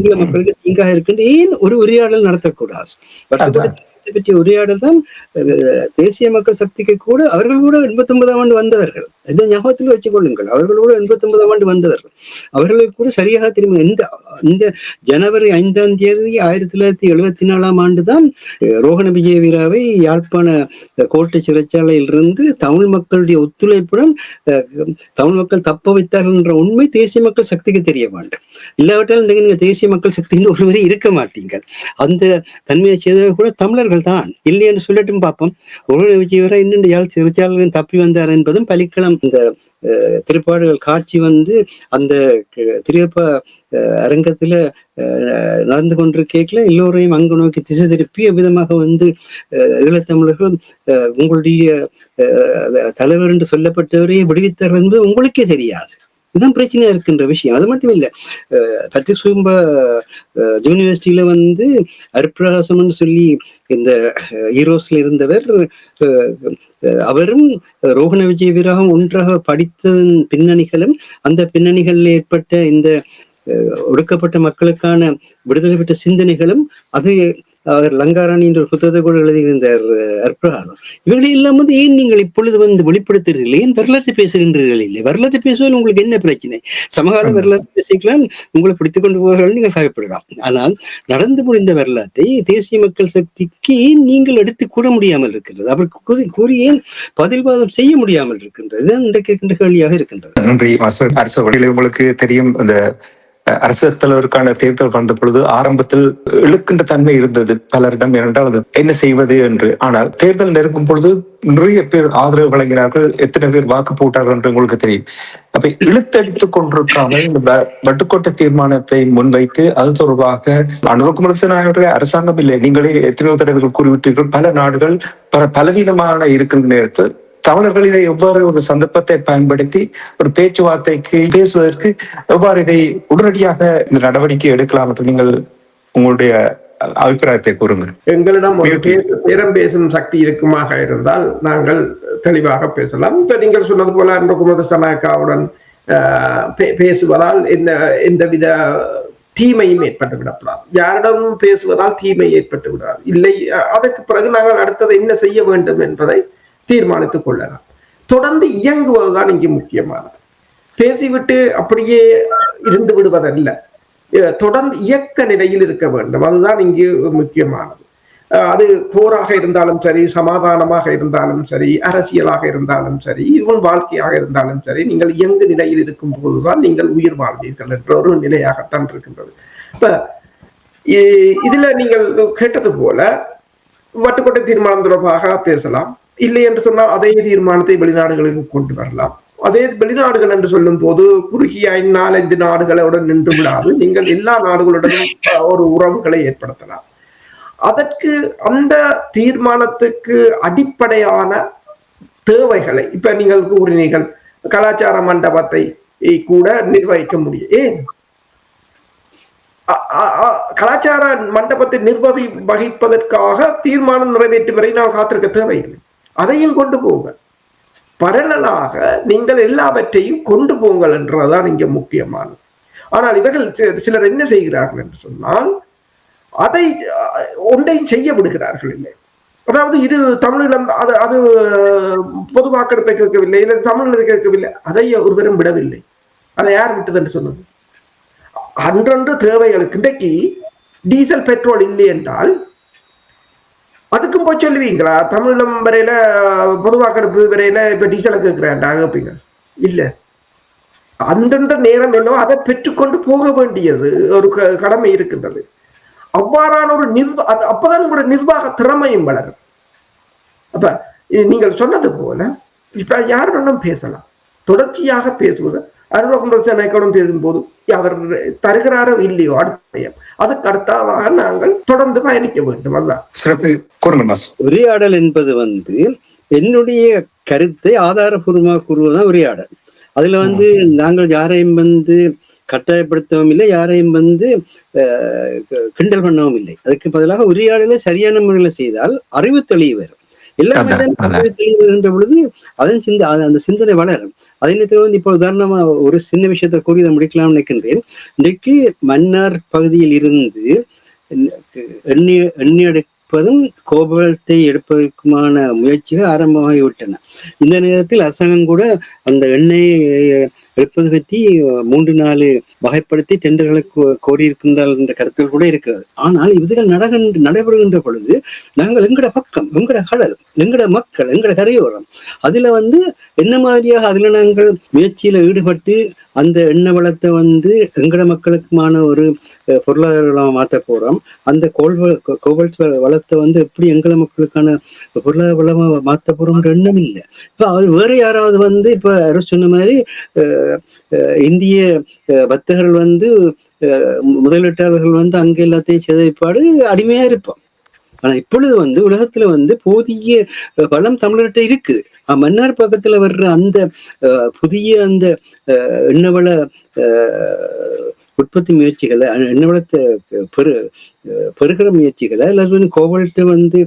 ஈழ மக்களுக்கு தீங்காக இருக்கின்ற ஏன் ஒரு உரையாடல் நடத்தக்கூடாது? வட்டுக்கோட்டை பற்றிய உரையாடல் தான் தேசிய மக்கள் சக்திக்கு கூட அவர்கள் கூட 89ஆம் ஆண்டு வந்தவர்கள். இதை ஞாபகத்தில் வச்சுக் கொள்ளுங்கள். அவர்கள் கூட 89ஆம் ஆண்டு வந்தவர்கள். அவர்களுக்கு கூட சரியாக திரும்ப இந்த ஜனவரி 5ஆம் தேதி 1974ஆம் ஆண்டு தான் ரோஹண விஜயவீராவை யாழ்ப்பாண கோட்டை சிறைச்சாலையில் இருந்து தமிழ் மக்களுடைய ஒத்துழைப்புடன் தமிழ் மக்கள் தப்ப வைத்தார்கள் என்ற உண்மை தேசிய மக்கள் சக்திக்கு தெரிய வேண்டும். இல்லாவிட்டால் நீங்க தேசிய மக்கள் சக்தியின் ஒருவரை இருக்க மாட்டீங்க. அந்த தன்மையை செய்தவர் கூட தமிழர்கள் தான். இல்லை என்று சொல்லட்டும் பார்ப்போம். ரோஹண விஜயவீரா இன்னும் யாழ் சிறைச்சாலையில் தப்பி வந்தார் என்பதும் பலிக்கலாம். இந்த திரைப்பாடுகள் காட்சி அந்த திரைப்ப அரங்கத்துல நடந்து கொண்டிருக்கேக்கல எல்லோரையும் அங்கு நோக்கி திசை திருப்பிய விதமாக ஈழத்தமிழர்கள் உங்களுடைய தலைவர் என்று சொல்லப்பட்டவரையே விடுவித்தார்கள் என்பது உங்களுக்கே தெரியாது. இதுதான் பிரச்சனையா இருக்கின்ற விஷயம். அது மட்டும் இல்லை, பட்ரிக் சூம்பா யூனிவர்சிட்டியில அருப்பிரகாசம்னு சொல்லி இந்த ஈரோஸ்ல இருந்தவர், அவரும் ரோஹண விஜயவீராவும் ஒன்றாக படித்ததன் பின்னணிகளும் அந்த பின்னணிகளில் ஏற்பட்ட இந்த ஒடுக்கப்பட்ட மக்களுக்கான விடுதலை பெற்ற சிந்தனைகளும் அது அவர் லங்காராணி என்ற புத்தகத்தை கூட எழுதியிருந்தார் அற்பிரகாசம். இவர்களை எல்லாம் ஏன் நீங்கள் இப்பொழுது வெளிப்படுத்துகிறீர்கள்? ஏன் வரலாற்று பேசுகின்றீர்கள்? இல்லை, வரலாற்று பேசுவதில் உங்களுக்கு என்ன பிரச்சனை? சமகால வரலாற்று பேசிக்கலாம், உங்களை பிடித்துக் கொண்டு போவர்கள் நீங்கள் பயப்படலாம். ஆனால் நடந்து முடிந்த வரலாற்றை தேசிய மக்கள் சக்திக்கு ஏன் நீங்கள் எடுத்து கூட முடியாமல் இருக்கின்றது? அவர் கூறி ஏன் பதில்வாதம் செய்ய முடியாமல் இருக்கின்றது? இதுதான் இன்றைக்கு இருக்கின்ற கேள்வியாக இருக்கின்றது. நன்றி அரசு வழியில். உங்களுக்கு தெரியும், அந்த அரசு தலைவருக்கான தேர்தல் வந்த பொழுது ஆரம்பத்தில் இழுக்கின்ற தன்மை இருந்தது பலரிடம், ஏனென்றால் அது என்ன செய்வது என்று. ஆனால் தேர்தல் நெருங்கும் பொழுது நிறைய பேர் ஆதரவு வழங்கினார்கள். எத்தனை பேர் வாக்கு போட்டார்கள் என்று உங்களுக்கு தெரியும். அப்ப இழுத்தடித்துக் கொண்டிருக்காமல் இந்த வட்டுக்கோட்டை தீர்மானத்தை முன்வைத்து அது தொடர்பாக அனுரகுமார திசுநாயக்காவுடைய அரசாங்கம் இல்லை, நீங்களே எத்தனையோ தடவைகள் கூறிவிட்டீர்கள், பல நாடுகள் பலவீனமான இருக்கின்ற நேரத்தில் தமிழர்கள் இதை எவ்வாறு ஒரு சந்தர்ப்பத்தை பயன்படுத்தி ஒரு பேச்சுவார்த்தைக்கு பேசுவதற்கு எவ்வாறு இதை உடனடியாக இந்த நடவடிக்கை எடுக்கலாம் என்று நீங்கள் உங்களுடைய அபிப்பிராயத்தை கூறுங்கள். எங்களிடம் ஒரு பேரம் பேசும் சக்தி இருக்குமாக இருந்தால் நாங்கள் தெளிவாக பேசலாம். இப்ப நீங்கள் சொன்னது போல அனுரகுமார திசுநாயக்காவுடன் பேசுவதால் எந்தவித தீமையும் ஏற்பட்டு விடப்படாது. யாரிடமும் பேசுவதால் தீமை ஏற்பட்டு விடாது. இல்லை, அதற்கு பிறகு நாங்கள் அடுத்தது என்ன செய்ய வேண்டும் என்பதை தீர்மானித்துக் கொள்ளலாம். தொடர்ந்து இயங்குவதுதான் இங்கு முக்கியமானது. பேசிவிட்டு அப்படியே இருந்து விடுவதல்ல, தொடர்ந்து இயக்க நிலையில் இருக்க வேண்டும். அதுதான் இங்கு முக்கியமானது. அது போராக இருந்தாலும் சரி, சமாதானமாக இருந்தாலும் சரி, அரசியலாக இருந்தாலும் சரி, இவன் வாழ்க்கையாக இருந்தாலும் சரி, நீங்கள் இயங்கு நிலையில் இருக்கும் போதுதான் நீங்கள் உயிர் வாழ்வீர்கள் என்ற ஒரு நிலையாகத்தான் இருக்கின்றது. இப்ப இதுல நீங்கள் கேட்டது போல வட்டுக்கோட்டை தீர்மானம் தொடர்பாக பேசலாம். இல்லை என்று சொன்னால் அதே தீர்மானத்தை வெளிநாடுகளுக்கு கொண்டு வரலாம். அதே வெளிநாடுகள் என்று சொல்லும் போது குறுகிய 4-5 நாடுகளுடன் நின்று விடாது, நீங்கள் எல்லா நாடுகளுடனும் ஒரு உறவுகளை ஏற்படுத்தலாம். அதற்கு அந்த தீர்மானத்துக்கு அடிப்படையான தேவைகளை இப்ப நீங்கள் கூறினீர்கள், கலாச்சார மண்டபத்தை கூட நிர்வகிக்க முடியும். ஏன் கலாச்சார மண்டபத்தை நிர்வகிப்பதற்காக தீர்மானம் நிறைவேற்றும் வரை நாம் காத்திருக்க தேவையில்லை. அதையும் கொண்டு போங்க, பரவலாக நீங்கள் எல்லாவற்றையும் கொண்டு போங்கள் என்றதான் இங்க முக்கியமானது. ஆனால் இவர்கள் சிலர் என்ன செய்கிறார்கள் என்று சொன்னால் அதை ஒன்றையும் செய்ய விடுகிறார்கள். இல்லை, அதாவது இது தமிழிடம் அது பொது வாக்கெடுப்பை கேட்கவில்லை, இல்லை தமிழில் கேட்கவில்லை, அதை ஒருவரும் விடவில்லை. அதை யார் விட்டது என்று சொன்னது? அன்றொன்று தேவைகளுக்கு இன்றைக்கு டீசல் பெட்ரோல் இல்லை என்றால் அதுக்கும் போய் சொல்லுவீங்களா? தமிழம் வரையில பொது வாக்கெடுப்பு வரையில இப்ப டீசலை கேட்கிறேன்டா கேட்பீங்க? இல்ல, அந்தந்த நேரம் என்னவோ அதை பெற்றுக்கொண்டு போக வேண்டியது ஒரு கடமை இருக்கின்றது. அவ்வாறான ஒரு அப்பதான் உங்களுடைய நிர்வாக திறமையும் வளரும். அப்ப நீங்கள் சொன்னது போல இப்ப யார் வேணும் பேசலாம், தொடர்ச்சியாக பேசுவது. அனுரகுமாரன் பேசும்போது அவர் தருகிறாரோ இல்லையோ அடுத்த அதுக்கு அடுத்ததாக நாங்கள் தொடர்ந்து பயணிக்க வேண்டும். அல்ல உரையாடல் என்பது என்னுடைய கருத்தை ஆதாரபூர்வமாக கூறுவதுதான் உரையாடல். அதுல நாங்கள் யாரையும் கட்டாயப்படுத்தவும் இல்லை, யாரையும் கிண்டல் பண்ணவும் இல்லை. அதுக்கு பதிலாக உரையாடலை சரியான முறையில் செய்தால் அறிவு தெளிவு வரும். எல்லாமே அறிவு தெளிவு வருகின்ற பொழுது அந்த சிந்தனை வளரும். அதே நேரத்தில் இப்போ உதாரணமா ஒரு சின்ன விஷயத்தை கூறி இதை முடிக்கலாம்னு நினைக்கின்றேன். இன்றைக்கு மன்னார் பகுதியில் இருந்து எண்ணெய் எடுப்பதும் கோபால்ட்டை எடுப்பதற்குமான முயற்சிகள் ஆரம்பமாகிவிட்டன. இந்த நேரத்தில் அரசாங்கம் கூட அந்த எண்ணெயை எடுப்பது பற்றி 3-4 வகைப்படுத்தி டெண்டர்களை கோரியிருக்கின்றார்கள் என்ற கருத்தில் கூட இருக்கிறது. ஆனால் இதுகள் நடைபெறுகின்ற பொழுது நாங்கள் எங்கட பக்கம், எங்கட கடல், எங்கட மக்கள், எங்கட கரையோரம் அதுல என்ன மாதிரியாக அதுல நாங்கள் முயற்சியில ஈடுபட்டு அந்த எண்ணெய் வளத்தை எங்கட மக்களுக்குமான ஒரு பொருளாதார மாற்ற போறோம். அந்த கோபால்ட் வளத்தை எப்படி எங்கள மக்களுக்கான பொருளாதார வளமா மாற்ற போறோம்ன்ற எண்ணம் இல்லை. இப்ப வேற யாராவது இப்ப யாரும் சொன்ன மாதிரி இந்திய வர்த்தகர்கள் முதலீட்டாளர்கள் அங்க எல்லாத்தையும் சிதைப்பாடு அடிமையா இருப்போம். ஆனா இப்பொழுது உலகத்துல போதிய வளம் தமிழர்கிட்ட இருக்குது. மன்னார் பக்கத்துல வர்ற அந்த புதிய அந்த எண்ணவள உற்பத்தி முயற்சிகளை, எண்ணெய் வளத்தை பெருகிற முயற்சிகளை, அல்லது கோபால்ட்டை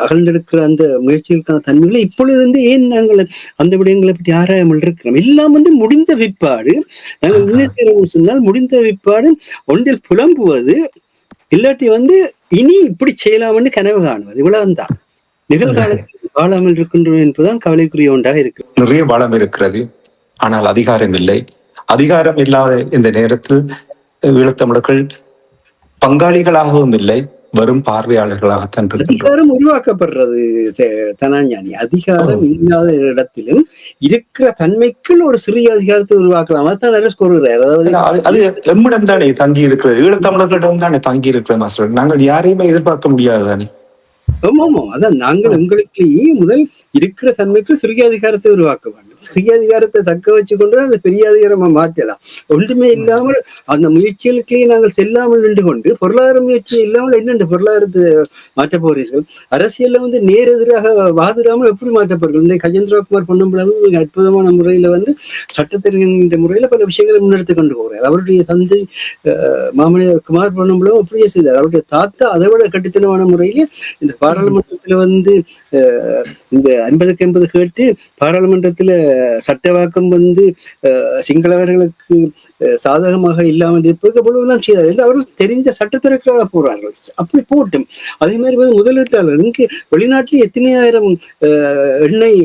அகழ்ந்தெடுக்கிற அந்த முயற்சிகளுக்கான தன்மைகளை இப்பொழுது ஏன் நாங்கள் அந்த விடயங்களை பற்றி ஆராயாமல் இருக்கிறோம்? எல்லாம் முடிந்த விற்பாடு நாங்கள் என்ன செய்யறோம்னு சொன்னால், முடிந்த விற்பாடு ஒன்றில் புலம்புவது, இல்லாட்டி இனி இப்படி செய்யலாம்னு கனவு காணுவது. இவ்வளவுதான். நிகழ்காலத்தில் வாழாமல் இருக்கின்றோம் என்பதுதான் கவலைக்குரிய ஒன்றாக இருக்கு. நிறைய வளம் இருக்கிறது, ஆனால் அதிகாரம் இல்லை. அதிகாரம் இல்லாத இந்த நேரத்தில் ஈழத்தமிழர்கள் பங்காளிகளாகவும் இல்லை, வெறும் பார்வையாளர்களாகத்தான். அதிகாரம் உருவாக்கப்படுறது தனாஞானி. அதிகாரம் இல்லாத இடத்திலும் இருக்கிற தன்மைக்குள் ஒரு சிறிய அதிகாரத்தை உருவாக்கலாம். அதான் நிறைய கூறுகிறார். அதாவது அது எம்மிடம் தானே தங்கி இருக்கிறது, ஈழத்தமிழர்களிடம் தானே தங்கி இருக்கிற மாஸ்டர். நாங்கள் யாரையுமே எதிர்பார்க்க முடியாது தானே. ஆமாமா, அதான் நாங்கள் எங்களுக்குள்ளேயே முதல் இருக்கிற தன்மைக்கு சிறிய அதிகாரத்தை உருவாக்க வேண்டும். சிறிய அதிகாரத்தை தக்க வச்சு கொண்டு அந்த பெரிய அதிகாரமா மாற்றலாம். ஒன்றுமே இல்லாமல் அந்த முயற்சிகளுக்கே நாங்கள் செல்லாமல் நின்று கொண்டு பொருளாதார முயற்சி இல்லாமல் என்னென்று பொருளாதாரத்தை மாற்ற போறீர்கள்? அரசியல்ல நேர் எதிராக வாதிடாமல் எப்படி மாற்றப்படுகிறது? இந்த கஜேந்திரகுமார் பொன்னம்பலம் அற்புதமான முறையில சட்டத்தறிஞர் முறையில பல விஷயங்களை முன்னெடுத்து கொண்டு போகிறார். அவருடைய தந்தை மாமனிதர் குமார் பொன்னம்பலம் அப்படியே செய்தார். அவருடைய தாத்தா அதை விட கட்டுத்தனமான முறையில இந்த பாராளுமன்றத்துல இந்த 50க்கு 50 கேட்டு பாராளுமன்றத்துல சட்டவாக்கம் சிங்களவர்களுக்கு சாதகமாக இல்லாமல் இருப்பதற்கு அவ்வளவுலாம் செய்தார்கள். அவர்கள் தெரிந்த சட்டத்துறைக்காக போறார்கள். அப்படி போட்டும் அதே மாதிரி முதலீட்டாளர் இங்கு வெளிநாட்டில் எத்தனை ஆயிரம் எண்ணெய்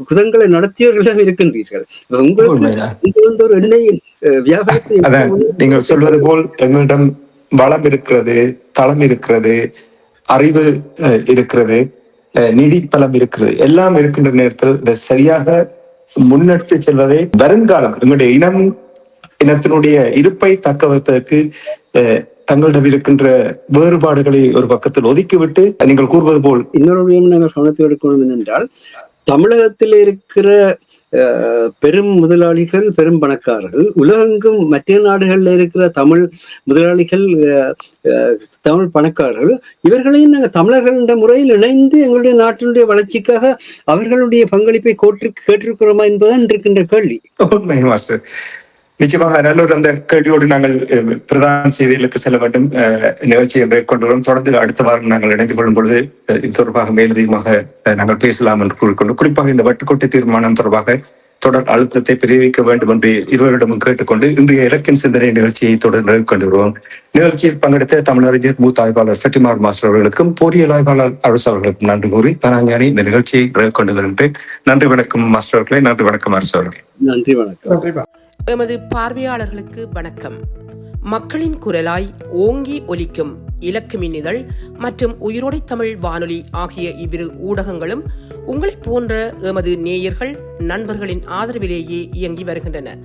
குதங்களை நடத்தியவர்களிடம் இருக்கின்றீர்கள். உங்களுக்கு ஒரு எண்ணெய் வியாபாரத்தை நீங்கள் சொல்வது போல் எங்களிடம் வளம் இருக்கிறது, தளம் இருக்கிறது, அறிவு இருக்கிறது, நிதி பலம் இருக்கிறது. எல்லாம் இருக்கின்ற நேரத்தில் இதை சரியாக முன்னெடுத்து செல்வதை வருங்காலம் எங்களுடைய இனத்தினுடைய இருப்பை தக்க வைப்பதற்கு தங்களிடம் இருக்கின்ற வேறுபாடுகளை ஒரு பக்கத்தில் ஒதுக்கிவிட்டு நீங்கள் கூறுவது போல் இன்னொரு நாங்கள் கவனத்தை எடுக்கணும் என்றால், தமிழகத்தில் இருக்கிற பெரும் முதலாளிகள், பெரும் பணக்காரர்கள், உலகெங்கும் மற்ற நாடுகள்ல இருக்கிற தமிழ் முதலாளிகள், தமிழ் பணக்காரர்கள், இவர்களையும் நாங்கள் தமிழர்கள் என்ற முறையில் இணைந்து எங்களுடைய நாட்டினுடைய வளர்ச்சிக்காக அவர்களுடைய பங்களிப்பை கேட்டிருக்கிறோமா என்பதுதான் இருக்கின்ற கேள்வி. நிச்சயமாக நல்ல ஒரு அந்த கேள்வியோடு நாங்கள் பிரதான செய்திகளுக்கு செல்ல வேண்டும். நிகழ்ச்சியை மேற்கொண்டுள்ளோம். தொடர்ந்து அடுத்த வாரம் நாங்கள் இணைந்து கொள்ளும் பொழுது இது தொடர்பாக மேலதிகமாக நாங்கள் பேசலாம் என்று கூறிக்கொண்டு, குறிப்பாக இந்த வட்டுக்கோட்டை தீர்மானம் தொடர்பாக தொடர் அழுத்தத்தை பிரிவிக்க வேண்டும் என்று இருவரிடமும் கேட்டுக்கொண்டு இன்றைய இலக்கின் சிந்தனை நிகழ்ச்சியை தொடர்ந்து கொண்டு வருவோம். நிகழ்ச்சியில் பங்கெடுத்த தமிழறிஞர் மூத்த ஆய்வாளர் ஃபெட்டிமார் மாஸ்டர் அவர்களுக்கும் பொறியியல் ஆய்வாளர் அரசு அவர்களுக்கும் நன்றி கூறி தனாஞானி இந்த நிகழ்ச்சியை கொண்டு வருகின்றேன். நன்றி வணக்கம் மாஸ்டர் அவர்களே. நன்றி வணக்கம் அரசு அவர்களே. நன்றி வணக்கம். எமது பார்வையாளர்களுக்கு வணக்கம். மக்களின் குரலாய் ஓங்கி ஒலிக்கும் இலக்கு மின்னிதழ் மற்றும் உயிரோடை தமிழ் வானொலி ஆகிய இவ்விரு ஊடகங்களும் உங்களைப் போன்ற எமது நேயர்கள் நண்பர்களின் ஆதரவிலேயே இயங்கி வருகின்றன.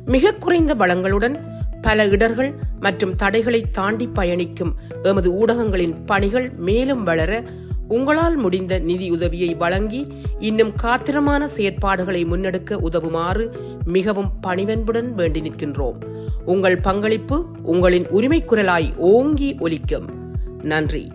மிக குறைந்த வளங்களுடன் பல இடர்கள் மற்றும் தடைகளை தாண்டி பயணிக்கும் எமது ஊடகங்களின் பணிகள் மேலும் வளர உங்களால் முடிந்த நிதியுதவியை வழங்கி இன்னும் காத்திரமான செயற்பாடுகளை முன்னெடுக்க உதவுமாறு மிகவும் பணிவன்புடன் வேண்டி நிற்கின்றோம். உங்கள் பங்களிப்பு உங்களின் உரிமை குரலாய் ஓங்கி ஒலிக்கும். நன்றி.